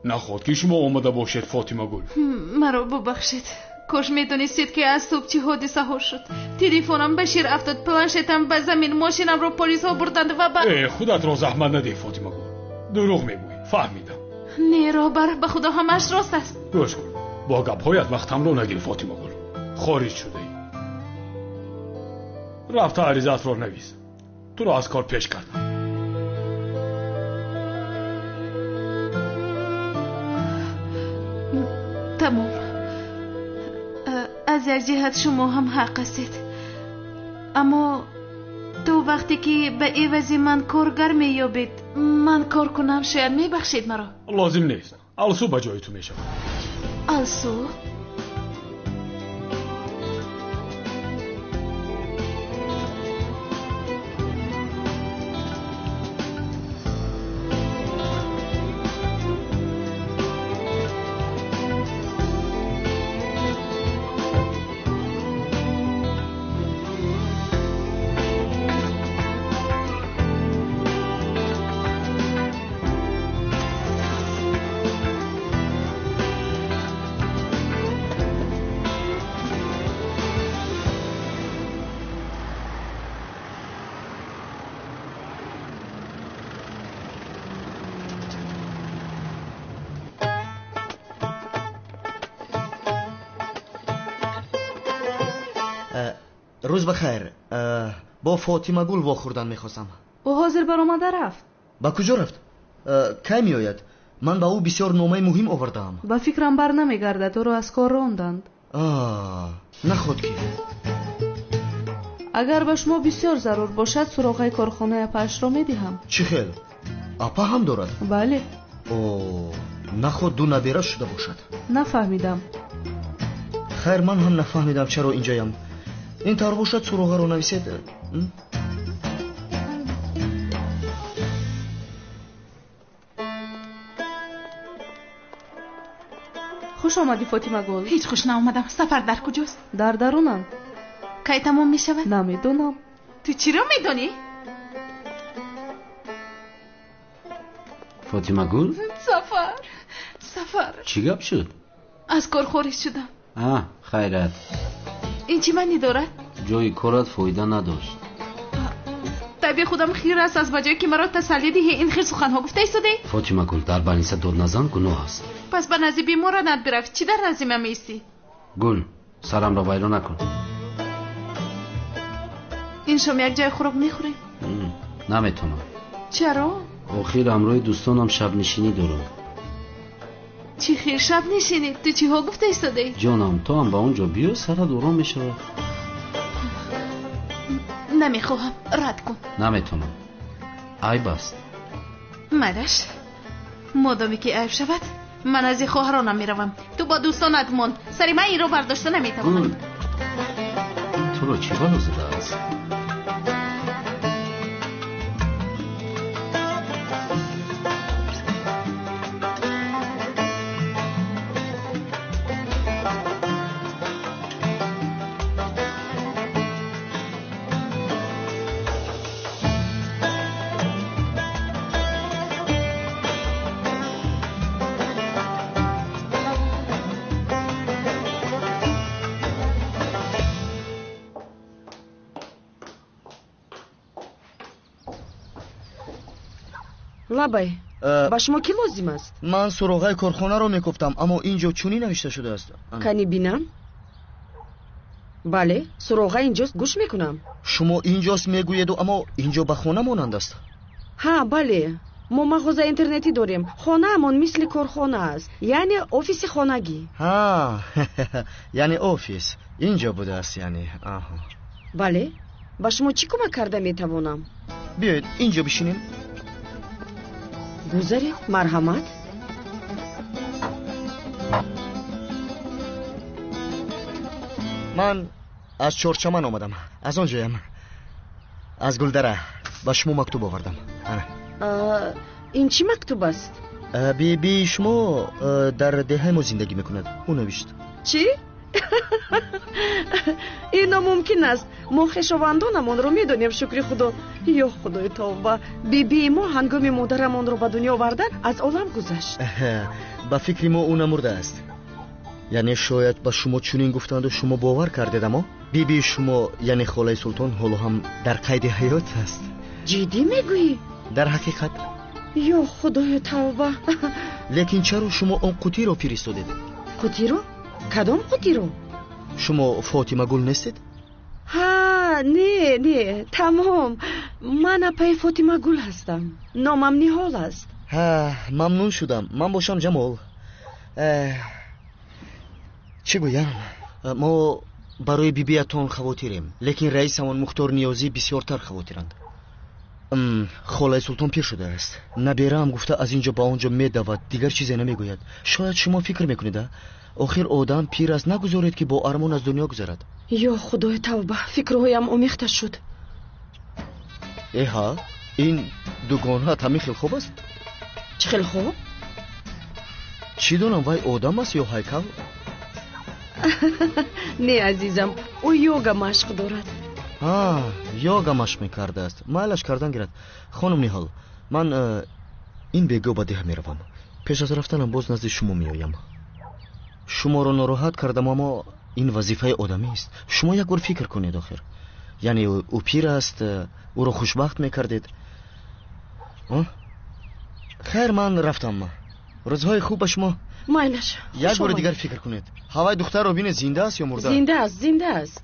نخواد که شما آمده باشید فاطمه گل. مرا ببخشید. کاش میدونستید که از صبح چه حادثه ها شد. تلفنم به شیر افتاد، پلنشتم به زمین، ماشینم رو پلیس ها بردند و بعد خودت را زحمت نده فاطمه گل. دروغ میگویی. فهمیدم. نه راهبر، به خدا همش راست است. گوش کن. با گپ‌هایت وقتم رو نگیر فاطمه گل. خارج شده ای. رفته عریضت رو نویس. تو را از کار پیش کردم. تمام. از یک جهت شما هم حق هستید، اما تو وقتی که به عوض من کارگر مییابید من کار کنم شاید میبخشید مرا. لازم نیست. السو به جای تو میشم. السو؟ روز بخیر. با فاطمه گل واخوردن میخواستم. او حاضر برآمده رفت. با کجا رفت؟ کی میآید؟ من با او بسیار نامه مهم آوردم. با فکرم بر نمیگردد، او را از کار راندند. نخود که اگر به شما بسیار ضرور باشد سراغ کارخانه اپاش را میدهم. چی خیل؟ اپا هم دارد؟ بله. نخود دو نبیره شده باشد. نفهمیدم. خیر من هم نفهمیدم چرا اینجایم. این طور باشد سراغ رو نویسید. خوش آمدی فاطمه گل. هیچ خوش نآمدم. سفر در کجاست؟ در درونم. کی تمام می شود؟ نمیدونم. تو چی را میدانی؟ فاطمه گل؟ سفر چی گپ شد؟ از کار خارج شدم. خیرت. این چی معنی دارد؟ جای کارت فایده نداشت. طبیع خودم خیر است از بجای که مرا تسلی دهی این خیر سخنها گفته ایستاده؟ فاطمه گل در بلنسه داد نزن گناه است. پس به نزد بیمارانت بروی. چی در نزد من میستی؟ گل سرم را ویران نکن. این شام یک جای خوراک میخوریم؟ نمیتونم. چرا؟ آخر امروی دوستانم شب نشینی دارم. چی خیر شب نشینی؟ تو چی ها گفته ایستاده؟ جانم تو هم با اونجا بیا سرت آرام میشه. نمیخواهم. رد کن. نمیتونم. عیب است. مدش مادامی که عیب شود من از این خواهرانم میروم. تو با دوستانت ماند. سری من این رو برداشته نمیتوانم. تو رو چی بلا زده است؟ لابای با شما کی لازم است؟ من سراغ کارخانه رو میگفتم اما اینجا چونی نوشته شده است. کنی بینم؟ بله سراغ اینجاست. گوش میکنم. شما اینجاست میگوید اما اینجا به خانه مانند است. ها بله ما مغازه اینترنتی داریم. خانه همون مثل کارخانه است، یعنی آفیس خانگی. یعنی آفیس اینجا بوده است یعنی. بله با شما چی کمک کرده میتوانم؟ بیاید اینجا بشینیم. گذارید. مرحمت. من از چورچمن آمدم. از آنجایم. از گلدره به شما مکتوب آوردم. این چی مکتوب است؟ بی شما در دهه ما زندگی میکند. او نوشت. چی؟ اینا ممکن است. ما خویشاوندانمان رو میدونیم. شکر خدا. یا خدای توبه. بی ما هنگام مادرمان رو به دنیا آوردن از عالم گذشت. با فکر ما او نمرده است. یعنی شاید با شما چنین گفتند و شما باور کردید. اما بی شما یعنی خاله سلطان حالا هم در قید حیات است. جدی میگویی؟ در حقیقت. یا خدای توبه. لیکن چرا شما اون قوطی رو فرستادید؟ قوطی رو؟ کدام قوطی رو؟ شما فاطمه گل نیستید؟ ها نه تمام. من اپای فاطمه گل هستم. نامم نیهال است. ها ممنون شدم. من باشم جمال. چی گویم؟ ما برای بیبیتون خواتیریم. لیکن رئیسمون مختار نیازی بسیارتر خواتیرند. خاله سلطان پیر شده است. نبیرم گفته از اینجا با اونجا میدود. دیگر چیزی نمیگوید. شاید شما فکر میکنید آخر آدم پیر است نگذارید که با ارمان از دنیا گذرد. یا خدای توبه. فکرهایم آمیخته شد. ایها این دوگانه تمی خیلی خوب است. چه خیلی خوب؟ چی دونم وای آدم است یا هیکل؟ نه عزیزم او یوگا مشق دارد. یوگا مشق میکرده است. مایلش کردن گیرد. خانم نیهال من این بیگو با ده میروم. پیش از رفتنم باز نزد شما میایم. شما رو ناراحت کردم اما این وظیفه آدمی است. شما یک بار فکر کنید آخر. یعنی او پیر است او رو خوشبخت میکردید. خیر من رفتم. روزهای خوب به شما. مایلش یک بار دیگر فکر کنید. هوای دختر رو بینید زنده است یا مرده؟ زنده است.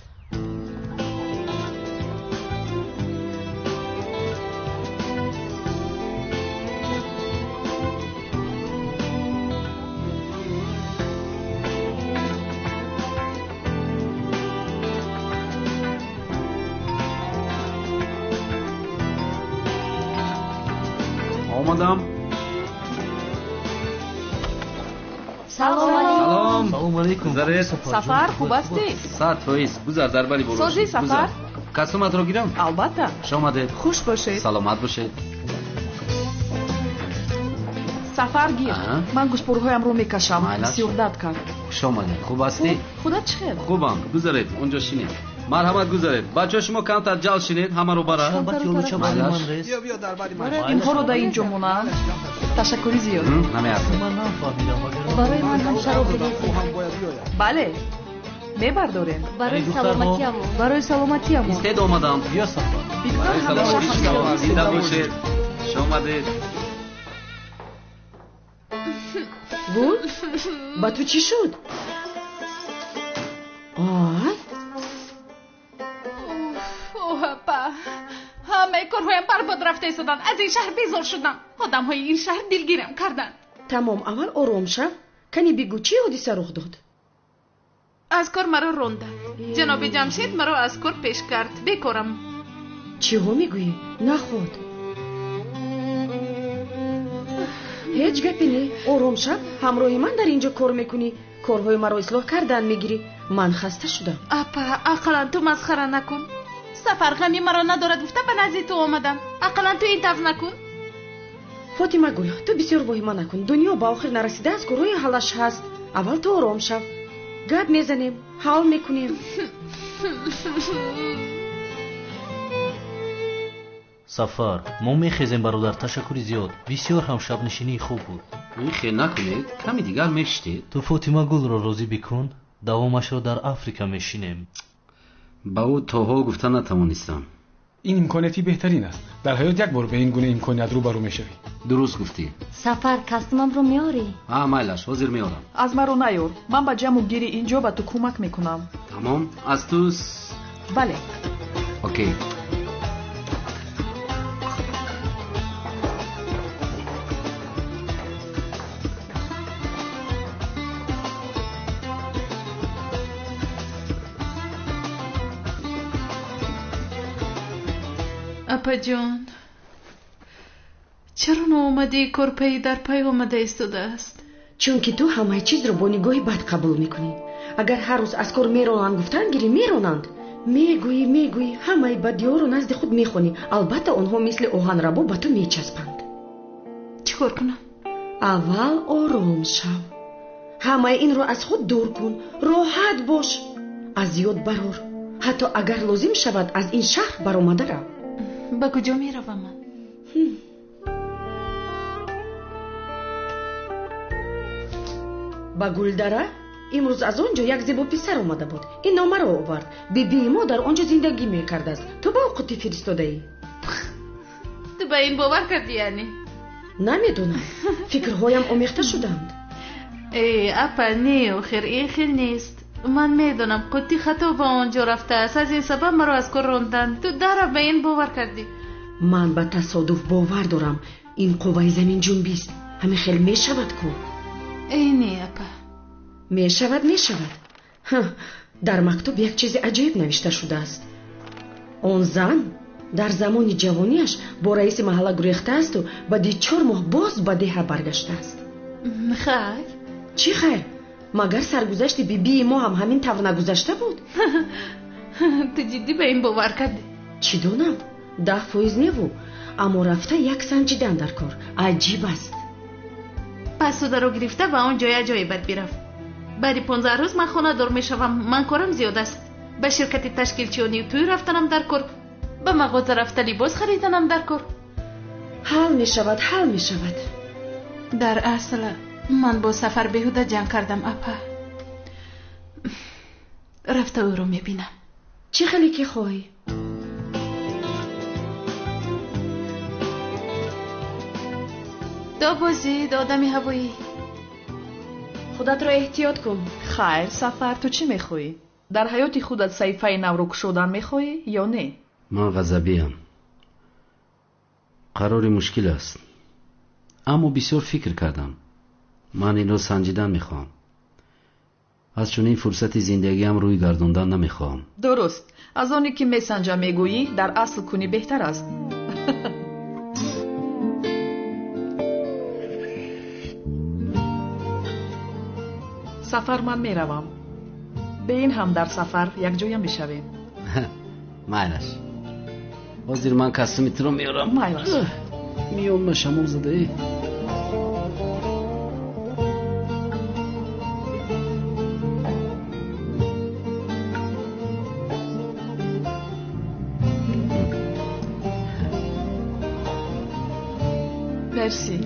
آمدم. سلام علیکم. سفر خوب هستی؟ ساعت فایز گذر در بری برو. سازی سفر؟ کسومت رو گیرم؟ البته. خوش آمدید. خوش باشید. سلامت باشید. سفر گیر. من گوشپورهایم رو میکشم. بسیار درد کرد. خوش آمدید. خوب هستی؟ خودت چخیر؟ خوبم. گذرید اونجا شینید. مرحمت گذارید. بچه شما کمتر جل شینید. همه رو برا. بیا در بری من. اینها رو در اینجا مونم. تشکری زیاد. نمیارم. برای من هم شراب بریزید. بله میبرداریم. برای سلامتیامون. استید آمدم. بیا سفر. برای سلامتی شما زنده باشید. شما آمدید. گل با تو چی شد؟ همه کارهایم برباد رفته ایستادن. از این شهر بیزار شدم. آدم های این شهر دلگیرم کردن. تمام اول آرام شو. کنی بگو چی حادثه رخ داد؟ از کار مرا روندن. جناب جمشید مرا از کار پیش کرد. بیکارم. چی ها میگویی؟ نخود هیچ گپی نه. آرام شو. همراهی من در اینجا کار میکنی. کارهای مرا اصلاح کردن میگیری. من خسته شدم. اپا اقلا تو مسخره نکن. سفر غمی مرا ندارد گفته به نزد تو آمدم. اقلا تو این طرز نکن. فاطمه گل تو بسیار واهمه نکن. دنیا با آخر نرسیده از کارهای حلش هست. اول تو آرام شو. گپ میزنیم حال میکنیم. سفر ما میخیزیم برادر. تشکری زیاد. بسیار هم شب نشینی خوب بود. میخی نکنید. کمی دیگر میشتید. تو فاطمه گل رو راضی بکن. دوامش رو در افریقا میشینیم. با او تاها گفتن نتوانستم. این امکاناتی بهترین است. در حیات یک بار به این گونه امکانات رو برو میشوی. درست گفتی. سفر کاستومم رو میاری؟ مایلش حاضر میارم. از مرا نیار. من با جمع گیری اینجا به تو کمک میکنم. تمام از توس؟ بله. اوکی. اپا جان چرا ناآمدی؟ کار پی در پی آمده ایستاده است. چون که تو همه چیز رو با نگاهی بد قبول میکنی. агар ҳар рӯз аз кор меронанд гуфтан гирӣ меронанд. мегӯӣ ҳамаи бадиҳоро назди худ мехонӣ. албатта онҳо мисли оҳанрабо ба ту мечаспанд. чӣ кор кунам? аввал ором шав. ҳамаи инро аз худ дур кун. роҳат бош. аз ёд барор. ҳатто агар лозим шавад аз ин шаҳр баромада рав. ба куҷо меравам ман? ба гулдара. имрӯз аз он ҷо як зебо писар омада буд. ин номаро овард. бибии мо дар он ҷо зиндагӣ мекардааст. ту ба оқути фиристодаӣ. ту ба ин бовар кардӣ яъне? намедонам. фикрҳоям омехта шуданд. апа не охир ин хел нест. ман медонам қутти хато ба он ҷо рафтааст. аз ин сабаб маро аз кор ронданд. ту дараб ба ин бовар кардӣ. ман ба тасодуф бовар дорам. ин қувваи замин ҷунбист. ҳамин хел мешавад ку. не апа. мешавад. дар мактуб як чизи аҷоиб навишта шудааст. он зан дар замони ҷавониаш бо раиси маҳалла гурехтаасту баъди 4 моҳ боз ба деҳа баргаштааст. хайр? чӣ хайр? магар саргузашти бибии мо ҳам ҳамин тавр нагузашта буд? ту ҷиддӣ ба ин бовар кардӣ? чӣ донам. 10% неву, аммо рафта як санҷидан дар кор. аҷиб аст. пас сударо гирифта ба он ҷоя ҷоибат бирав. баъди 15 рӯз ман хонадор мешавам. ман корам зиёд аст. ба ширкати ташкилчиони тӯй рафтанам дар кор. ба мағоза рафта либос хариданам дар кор. ҳал мешавад. дар асл ман бо сафар беҳуда ҷанг кардам апа. рафта ӯро мебинам. чӣ хеле ки хоҳӣ. добозӣ одами ҳавоӣ. худатро эҳтиёт кун. хайр сафар, ту чӣ мехоҳӣ? дар ҳаёти худат саҳифаи навро кушодан мехоҳӣ ё не? ман ғазабиам. қарори мушкил аст. аммо бисёр фикр кардам. ман инро санҷидан мехоҳам. аз чунин фурсати зиндагиам рӯй гардондан намехоҳам. дуруст. аз оне ки месанҷа мегӯӣ дар асл кунӣ беҳтар аст. сафар ман меравам. бе ин ҳам дар сафар якҷоя мешавем. майлаш. ҳозир ман костюмитро меорам. майлаш. миём шамол задаи. мерси.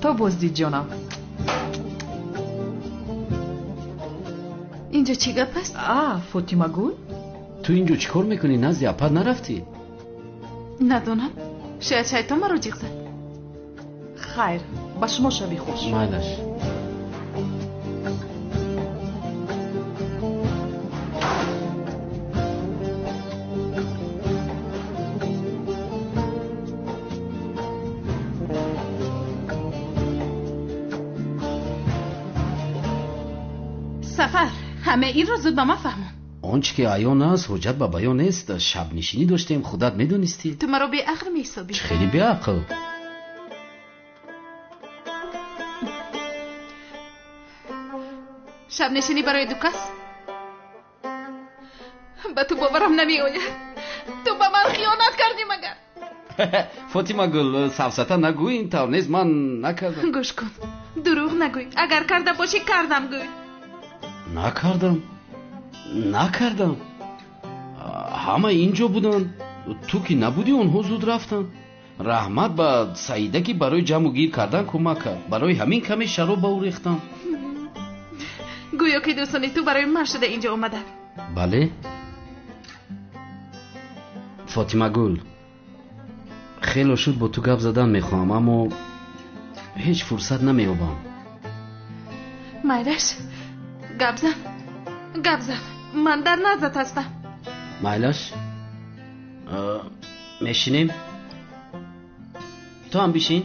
то боздид ҷонам. инҷо чӣ гап аст? фотимагул, ту инҷо чӣ кор мекунӣ? назди апа нарафтӣ? надонам. шояд шайтон маро ҷиғ зад. хайр, ба шумо шаби хуш. майлаш. сафар, ҳамаи инро зуд ба ман фаҳмон. он чӣ ки аён аст ҳоҷат ба баён нест. шабнишинӣ доштем, худат медонистӣ. ту маро беақл меҳисобӣ. чӣ хеле беақл. шабнишинӣ барои ду кас? ба ту боварам намеояд. ту ба ман хиёнат кардӣ магар. фотимагул, сафсата нагӯй. ин тавр нест. ман накардам. гӯш кун. дурӯғ нагӯй. агар карда бошӣ кардам гӯй. накардам. ҳама инҷо буданд. ту ки набудӣ, онҳо зуд рафтанд. раҳмат ба саида ки барои ҷамъу гир кардан кӯмак кард. барои ҳамин каме шароб ба ӯ рехтам. гӯё ки дӯстони ту барои ман шуда инҷо омаданд. бале. фотимагул, хело шуд бо ту гап задан мехоҳам, аммо ҳеҷ фурсат намеёбам. майлаш, гап зан. ман дар наздат ҳастам. майлаш, мешинем? ту ҳам бишин.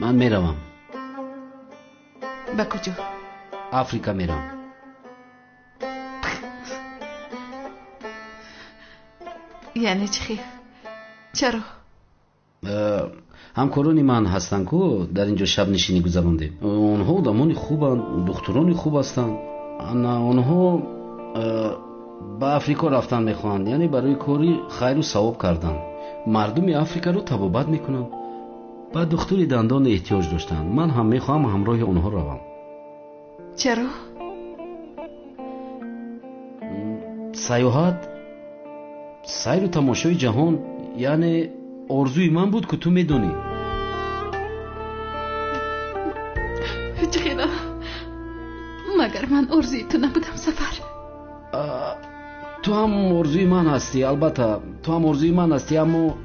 ман меравам. ба куҷо? африка меравам. یعنی چی خیر؟ چرا؟ همکارانی من هستن که در اینجا شب نشینی گذراندیم. اونها آدمانی خوبن، دخترانی خوب هستن. اونها به افریقا رفتن میخوان، یعنی برای کاری خیر و ثواب کردن. مردم افریقا رو تبابت میکنن. با دکتری دندان احتیاج داشتن. من هم میخوام همراه اونها روم. چرا؟ سیاحت، سیر و تماشای جهان، یعنی آرزوی من بود که تو میدونی. چخیره مگر من آرزوی تو نبودم سفر؟ تو هم آرزوی من هستی، البته تو هم آرزوی من هستی، اما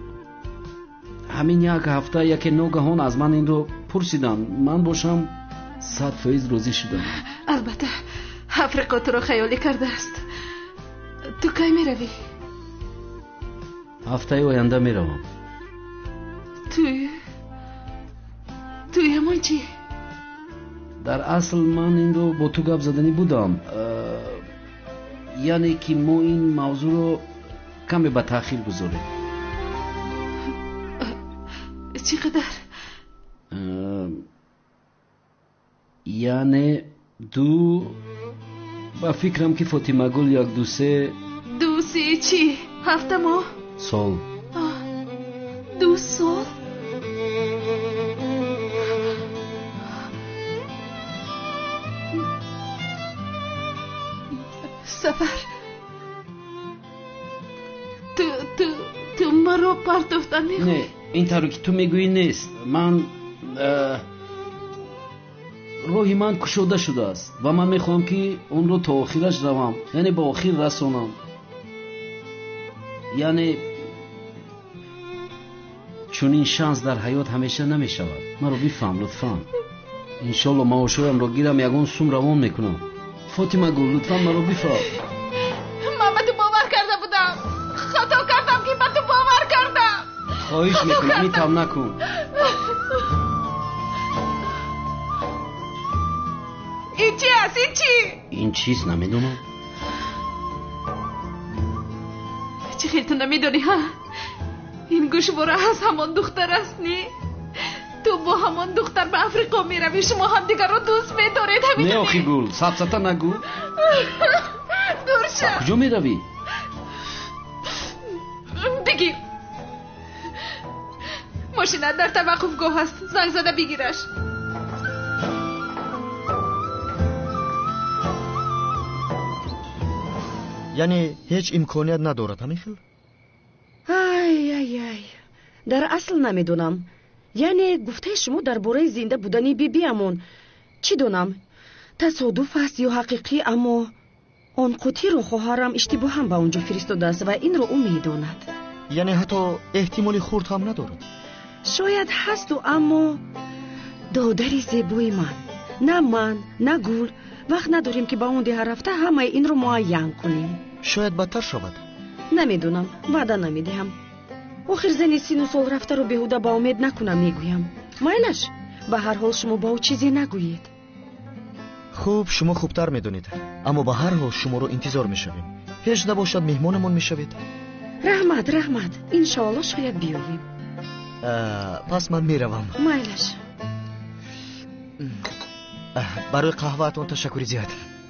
همین یک هفته یک ناگهان از من این رو پرسیدن. من باشم 100% راضی شدم. البته افریقا تو رو خیالی کرده است. تو کی میروی؟ هفته آینده میروم. توی همون چی؟ در اصل من این رو با تو گپ زدنی بودم، یعنی که ما این موضوع رو کمی به تأخیر گذاریم. چقدر؟ یعنی با فکرم که فاطمه گل یک دو سه چی؟ هفته ماه؟ سال. 2 سال؟ سفر تو مرا پرتفتن میخوای؟ نه، این طور که تو میگویی نیست. من روحی من کشوده شده است و من میخوام که اون رو تا آخرش روم، یعنی با آخر رسونم. یعنی چون این شانس در حیات همیشه نمیشود. من رو بفهم لطفا. انشالله ما شویم رو گیرم یگون سوم روان میکنم. فاطمه گل لطفا من رو بفهم. من به تو باور کرده بودم، خطا کردم که به تو باور کردم. خواهش میکنم میتم نکن. این چی است؟ این چی؟ این چیست نمیدونم. چی خیلی تو نمیدونی ها؟ این گوشواره هست همان دختر است نی؟ تو با همان دختر به افریقا میروی، شما هم دیگر رو دوست میدارید. نه آخی گل، ستا نگو. دور شد. کجا میروی؟ بگیر ماشینت در توقفگاه هست، زنگ زده بگیرش. یعنی هیچ امکانیت ندارد همین خیل؟ ای در اصل نمیدونم. یعنی گفته شما درباره زنده بودنی بیبیمون چی دونم؟ تصادف است یا حقیقی؟ اما آن قوطی رو خواهرم اشتباه هم به اونجا فرستاده است و این رو او میداند. یعنی حتی احتمالی خورد هم ندارد؟ شاید هست و اما دادری زیبوی من نه گل وقت نداریم که با اون ده رفته همه این رو معین کنیم. شاید بدتر شود. نمیدونم، وعده نمیدهم. آخر زنی 30 سال رفته رو بیهوده با امید نکنم میگویم. مایلش به هر حال شما با او چیزی نگویید. خوب، شما خوبتر میدونید، اما به هر حال شما رو انتظار میشویم. هیچ نباشد مهمانمون میشوید. رحمت انشاءالله شاید بیاییم. پس من میروم. مایلش برای قهوه‌تون تشکر زیاد.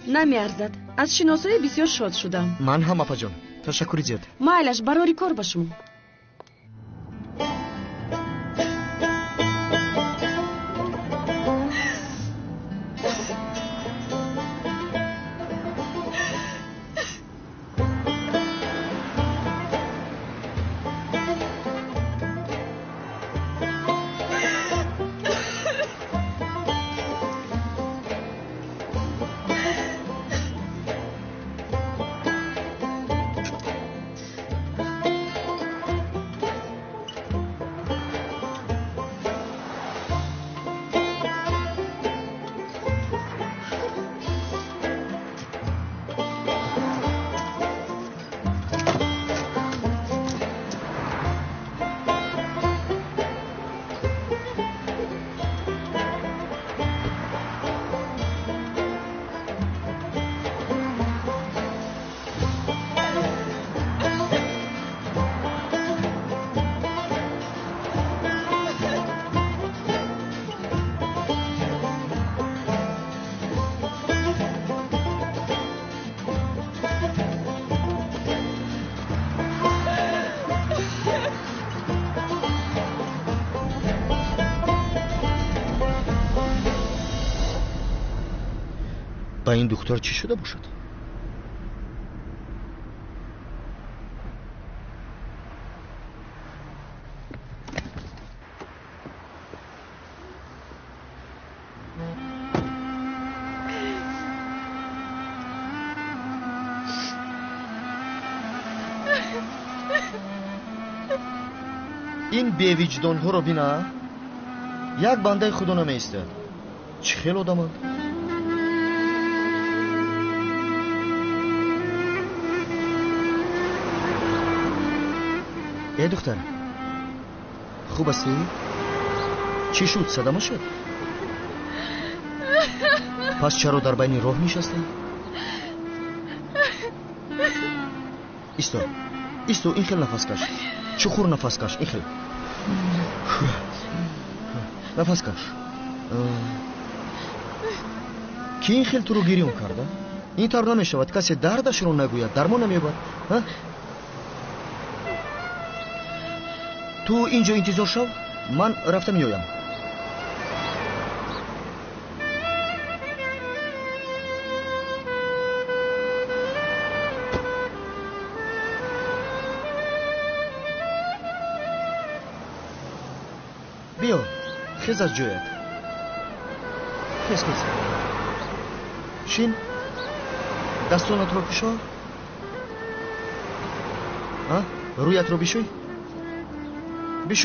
نمیارزد. از شناسایی بسیار شاد شدم. من هم اپا جان تشکر زیاد. مایلش برای کار با شما. با این دختر چی شده باشد؟ این بی‌وجدان ها رو بینا یک بنده خدا نمی‌ایستد. چه خیلی آدمند. ای دختر خوب هستی؟ چی شد؟ صدمه شد؟ پس چرا در بین راه نشستی؟ ایستو این خیلی نفس کش. چخور نفس کش این خیلی نفس کش. کی این خیلی تو رو گریون کرده؟ این طور نمیشود کسی دردش رو نگوید درمان نمیبرد. تو اینجا انتظار شو من رفتم میایم. بیا خیز از جویت خیز شین دستونت رو کشا رویت رو بیشوی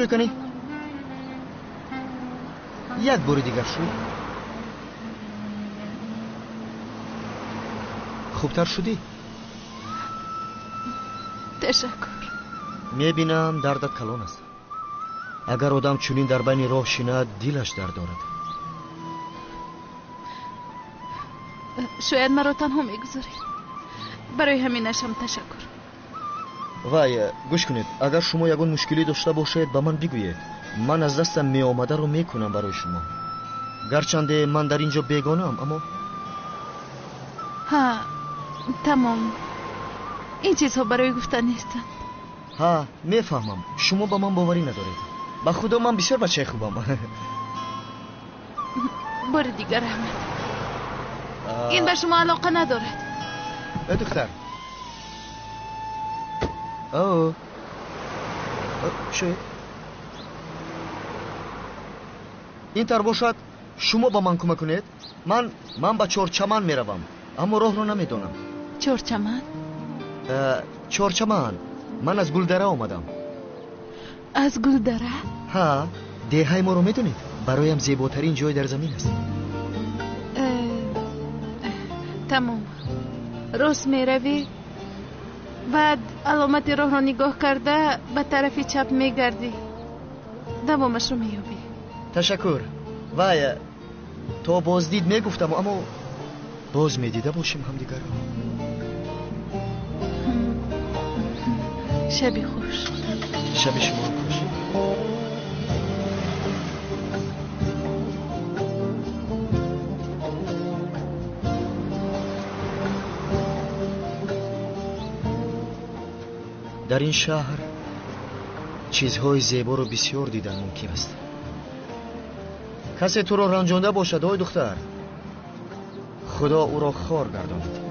کنی یک بار دیگر شوی خوبتر شدی تشکر میبینم دردت کلان است اگر آدم چونین در بین راه شیند دیلش درد دارد شاید مرا تنها میگذاری برای همینشم تشکر وای گوش کنید اگر شما یگون مشکلی داشته باشید به من بگویید من از دستم می آمده رو میکنم برای شما گرچنده من در اینجا بیگانم اما ها تمام این چیزها برای گفتن نیستن ها میفهمم شما با من باوری ندارید با خدا من بسیار بچه خوبم بار دیگر احمد این به شما علاقه ندارد دختر اوه شوید این طور باشد شما با من کمک کنید من با چورچمن میروم اما راه رو نمیدونم چورچمن؟ چورچمن من از گلدره آمدم از گلدره؟ ها دیهای ما رو میدونید برایم زیباترین جای در زمین است تمام راست میروی بعد علامت راه را نگاه کرده به طرف چپ میگردی دوامش رو میابی تشکر وای تو بازدید میگفتم اما باز میدیده باشیم هم دیگر شبی خوش شب شما خوش در این شهر چیزهای زیبا رو بسیار دیدن ممکن است کسی تو رو رنجانده باشد آی دختر خدا او را خار گرداند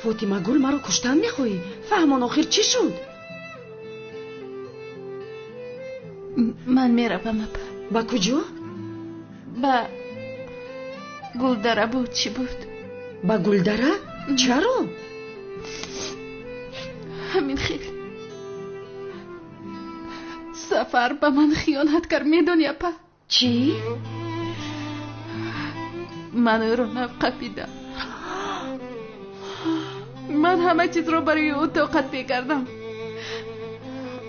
فاطمه گل مرا کشتن میخوایی فهمان آخر چی شد من میروم با کجا با گلدره بود چی بود با گلدره چرا همین خیلی سفر به من خیانت کرد میدونی اپا چی من او رو نقفیدم من همه چیز رو برای او طاقت بکردم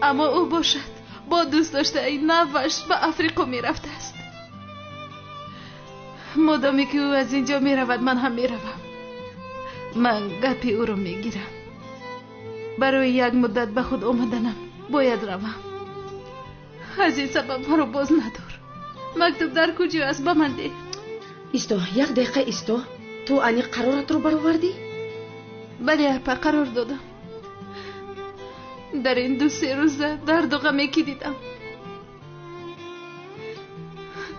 اما او باشد با دوست داشته این نوش به افریقا می رفته است مادامی که او از اینجا می رود من هم می روم من گپی او رو می گیرم برای یک مدت به خود آمدنم باید روم از این سبب مرا باز ندار مکتوب در کجا است به من ده ایستو، یک دقیقه ایستو. تو انی قرارت رو برآوردی؟ بله اپا قرار دادم. در این 2-3 روزه درد و غمی که دیدم،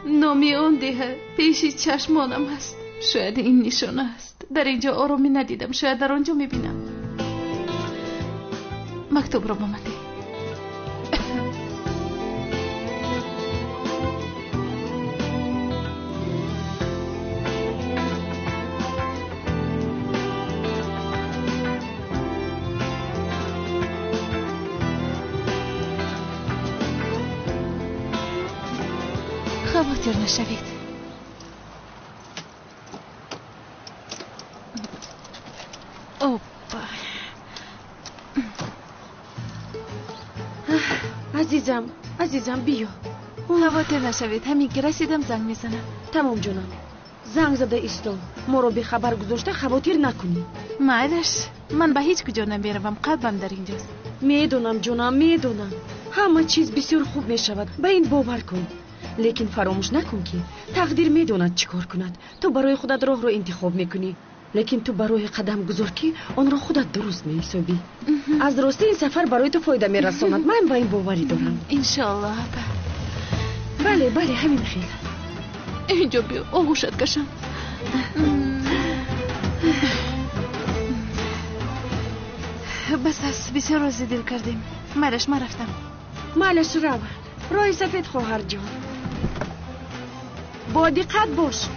نامی اون دیه پیشی چشمانم هست. شاید این نشانه است. در اینجا آرامی ندیدم، شاید در آنجا میبینم. مکتوب رو با من ده. خواطر نشوید. عزیزم بیا. خواطر نشوید، همین که رسیدم زنگ میزنم. تمام جونم. زنگ زده ایستو. ما رو بی خبر گذاشته، خواطر نکنی. معلش، من به هیچ کجا نمیروم، قلبم در اینجاست. میدونم جونم، میدونم. همه چیز بسیار خوب میشود، به این باور کن. لیکن فراموش نکن که تقدیر میدوند چیکار کند. تو برای خودت راه رو انتخاب میکنی، لیکن تو برای قدم گذار که آن را خودت درست میحسابی. از راستی این سفر برای تو فایده میرساند. من با این باوری دارم. انشالله. بله همین خیلی. اینجا بیا آغوشت کشم. بس است، بسیار روزی دل کردیم. معلش من رفتم. معلش رو راه سفید خواهر جان. با دقت باش.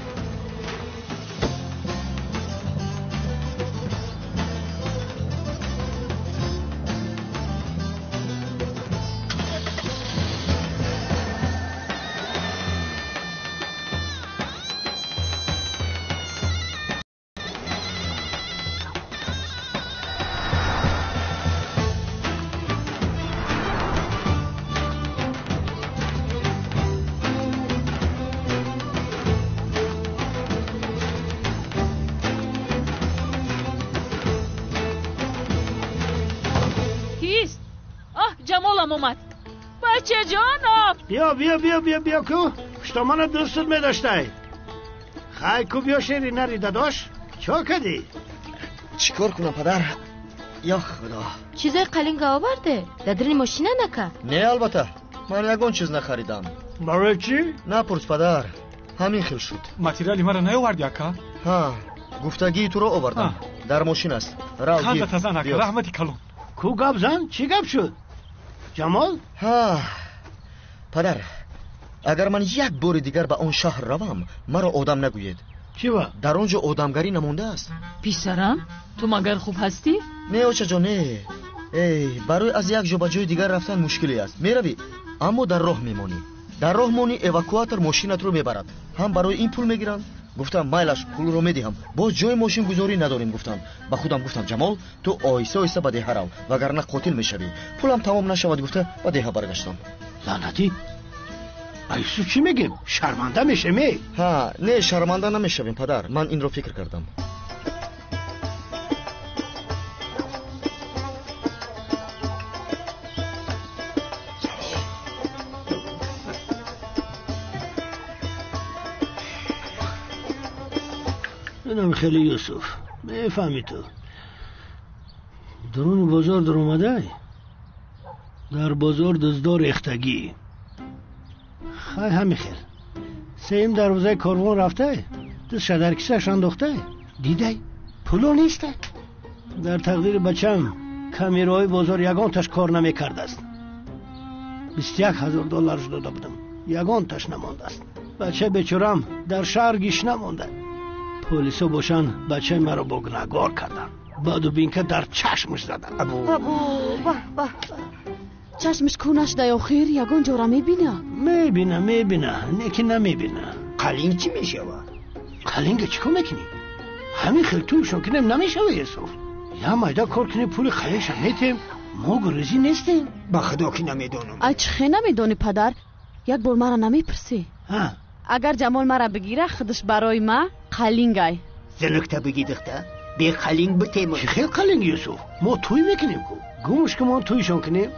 جمالم اومد. بچه جانم بیا کو پشتمان دوستت می داشته. خیلی کو بیا شیری نری داداش. چا کدی؟ چیکار کنم پدر؟ یا خدا، چیزای قلنگ آورده؟ دادرین ماشینه نکه؟ نه البته، من یگون چیز نخریدم. برای چی؟ نپرس پدر، همین خیل شد. ماتریالی مرا نیاوردی اکا؟ ها، گفتگی تو رو آوردم. در ماشین است. راو گیر. خندت ازن اکا، رحمتی کلون. کو گپ زن؟ چی گپ شد؟ جمال؟ ها پدر، اگر من یک بار دیگر به اون شهر روم، مرا آدم نگوید. چی با؟ در اونجا آدمگری نمونده است. پیسرم تو مگر خوب هستی؟ نه اوچه جان نه. برای از یک جا به جای دیگر رفتن مشکلی است. میروی اما در راه میمانی. در راه مونی اواکواتور ماشینت رو میبرد. هم برای این پول میگیرن. گفتم مایلش پول رو میدهم. با جای ماشین گذاری نداریم. گفتم با خودم گفتم جمال تو آیسته به ده رو وگرنه قاتل میشوی. پولم تمام نشود گفته به ده برگشتم. لعنتی ایسو چی میگیم؟ شرمنده میشه می؟ ها نه شرمنده نمیشویم پدر. من این رو فکر کردم. اینم خیلی یوسف میفهمی تو درون بازار در اومده در بازار دزدار اختگی خیلی همین خیل سیم دروازه کاروان رفته دست در کیسه‌اش انداخته دیده پولو نیسته در تقدیر بچم کامیرای بازار یگان تاش کار نمیکرده است 21,000 دلار داده بودم یگان تاش نمانده است بچه بیچارم در شهر گیش نمانده پلیسا باشن بچه مرا با گناهگار کردن بعد و بین که در چشمش زدن ابو چشمش کونش در آخر یگان جورا میبینه نه که نمیبینه قلینگ چی میشه با؟ قلینگ چی کن میکنی؟ همین خیلی تویشون کنیم نمیشه و یسوف یا مایده کار کنی پول خیلیش میتیم ما گریزی نیستیم با خدا که نمیدونم ای چخی نمیدونی پدر یک بار مرا نمیپرسی اگر جمال مرا بگیره خودش برای ما قلینگ ای زنکتا بگی دخته بی قلینگ بتیم چی خیلی قلینگ یسوف ما توی میکنیم گوش که ما تویشون کنیم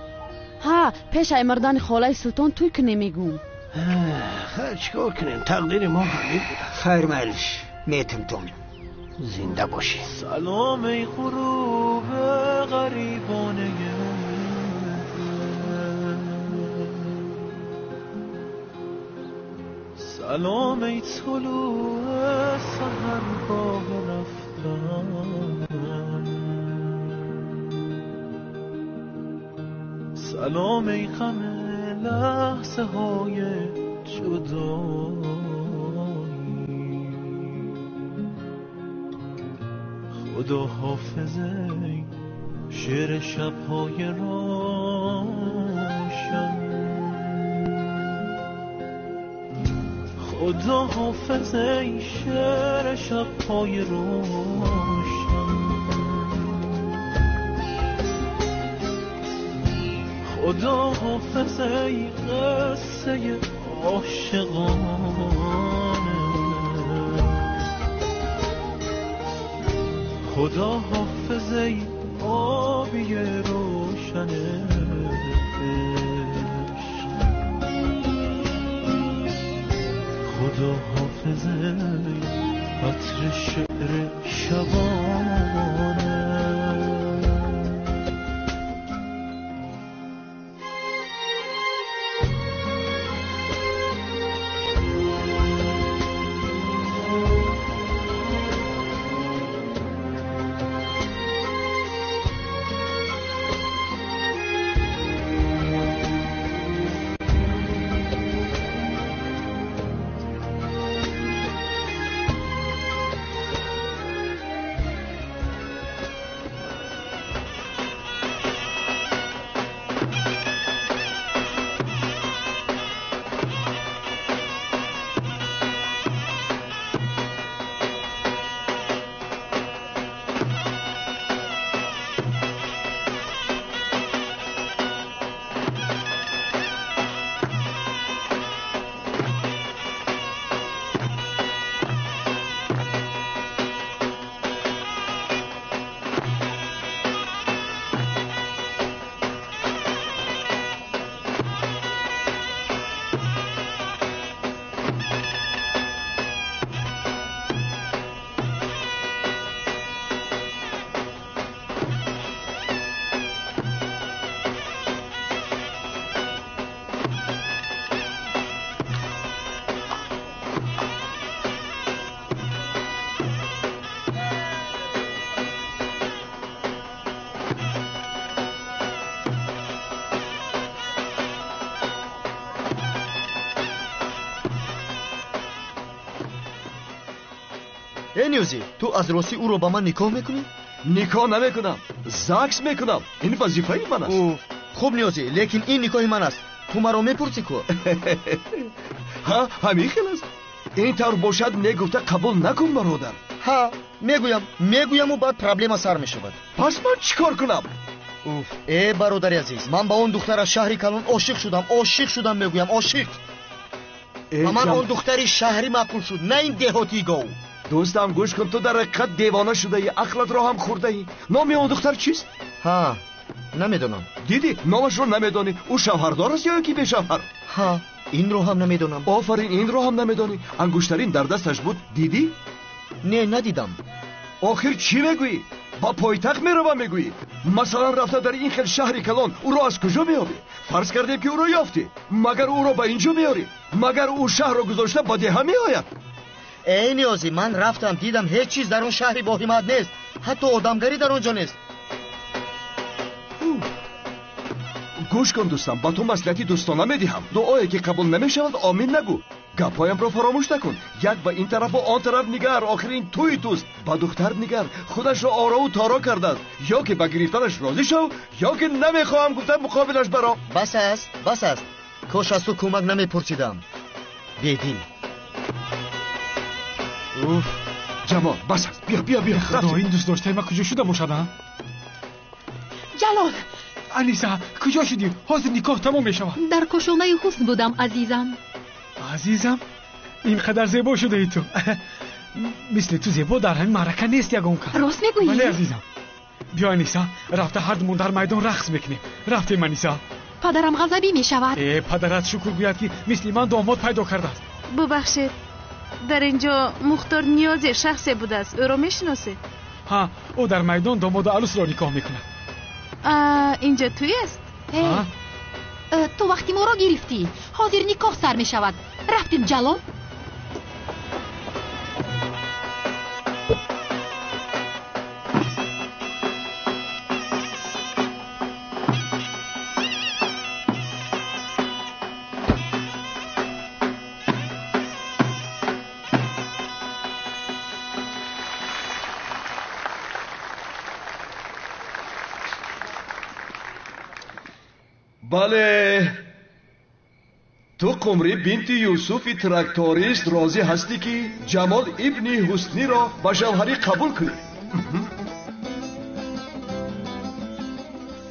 ها پیش ای مردان خاله سلطان توی کنیم میگوم خیر چیکار کنیم تقدیر ما همین بود. خیر معلش میتم تو زنده باشی. سلام ای غروب غریبانه سلام ای طلوع سحرگاه رفتن سلام ای غم لحظه های جدایی خدا حافظه شعر شبهای روشن خدا حافظه شعر شبهای روشن خدا حافظه قصه عاشقانه خدا حافظه آبی روشنه خدا حافظه عطر شعر شبانه نیوزی تو از راستی او رو با من نکاح میکنی؟ نکاح نمیکنم زاکس میکنم این وظیفه من است خوب نیوزی لیکن این نکاح من است تو مرا میپرسی کو ها همین خیلی است این طور باشد میگفته قبول نکن برادر ها میگویم و بعد پرابلم سر میشود پس من چیکار کنم ای برادر عزیز من با اون دختر از شهری کلان عاشق شدم میگویم عاشق من اون دختری شهری معقول شد نه این دهاتی گاو دوستم گوش کن تو در حقیقت دیوانه شده ای عقلت رو هم خورده ای نام اون دختر چیست؟ ها نمیدونم دیدی نامش رو نمیدونی او شوهردار است یا یکی بی شوهر؟ ها این رو هم نمیدونم آفرین این رو هم نمیدونی انگشترین در دستش بود دیدی؟ نه ندیدم آخر چی میگویی؟ با پایتخت میروم میگویی مثلا رفته در این خیلی شهری کلان او رو از کجا میابی؟ فرض کردیم که او رو یافتی مگر او رو با اینجا میاری؟ مگر او شهر رو گذاشته با ده میآید؟ ای نیازی من رفتم دیدم هیچ چیز در اون شهری با حمایت نیست حتی آدمگری در اونجا نیست گوش کن دوستم با تو مصلحتی دوستانه میدهم دعایی که قبول نمیشود آمین نگو گپایم رو فراموش نکن یک با این طرف و آن طرف نگر آخرین توی توست با دختر نگر خودش رو آرا و تارا کرده یا که با گرفتنش راضی شو یا که نمیخواهم گفتم مقابلش برام بس است کاش از تو کمک نمیپرسیدم بیدیل جمال بس است بیا خدا این دوست داشته ما کجا شده باشد جلال انیسا کجا شدی حاضر نکاح تمام میشود در کشونه حسن بودم عزیزم اینقدر زیبا شده ای تو مثل تو زیبا در همین معرکه نیست یگان که راست میگویی؟ بله عزیزم بیا انیسا رفته هر دومون در میدان رقص میکنیم رفتیم انیسا падарам ғазабӣ мешавад. падарат шукр гӯяд ки мисли ман домод пайдо кардааст. бубахшед, дар ин ҷо мухтор ниёзе шахсе будааст. ӯро мешиносед? ҳа, ӯ дар майдон домоду алусро никоҳ мекунад. инҷо туй аст? ту вақти моро гирифтӣ. ҳозир никоҳ сар мешавад. рафтем ҷалон? بله تو قمری بنت یوسف تراکتوریست راضی هستی که جمال ابن حسنی را به جوهری قبول کنی؟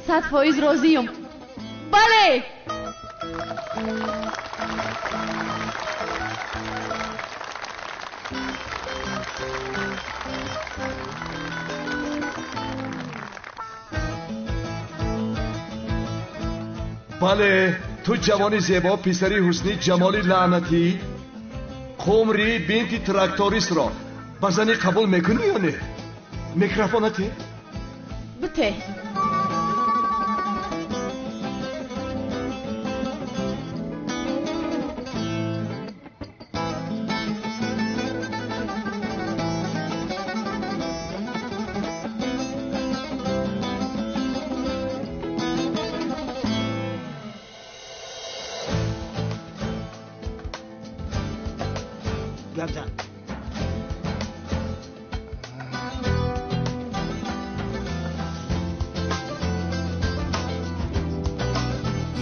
100% راضیم. بله. بله تو جوانی زیبا پسری حسنی جمالی لعنتی قمری بنت تراکتوریست را به زنی قبول میکنی یا نه؟ میکروفونتی؟ بته.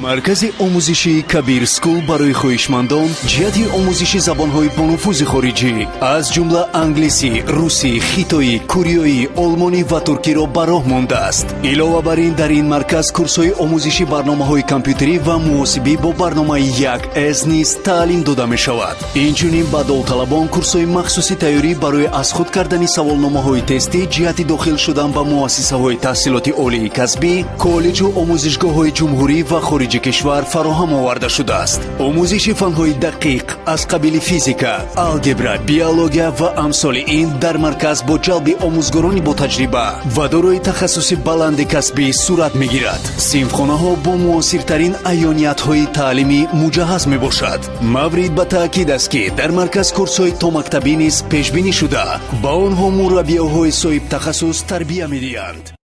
маркази омӯзиши кабир скул барои хоҳишмандон ҷиҳати омӯзиши забонҳои бонуфузи хориҷӣ аз ҷумла англисӣ, русӣ, хитоӣ, кӯриёӣ, олмонӣ ва туркиро ба роҳ мондааст. илова бар ин дар ин марказ курсҳои омӯзиши барномаҳои компютерӣ ва муосибӣ бо барномаи 1С низ таълим дода мешавад. инчунин ба довталабон курсҳои махсуси тайёрӣ барои аз худ кардани саволномаҳои тестӣ ҷиҳати дохил шудан ба муассисаҳои таҳсилоти олии касбӣ, коллеҷу омӯзишгоҳҳои ҷумҳурӣ ва хориҷи кишвар фароҳам оварда шудааст. омӯзиши фанҳои дақиқ аз қабили физика, алгебра, биология ва амсоли ин дар марказ бо ҷалби омӯзгорони бо таҷриба ва дорои тахассуси баланди касбӣ сурат мегирад. синфхонаҳо бо муосиртарин айёниятҳои таълимӣ муҷаҳҳаз мебошад. маврид ба таъкид аст ки дар марказ курсҳои томактабӣ низ пешбинӣ шуда ба онҳо мураббиёҳои соҳиб тахассус тарбия медиҳанд.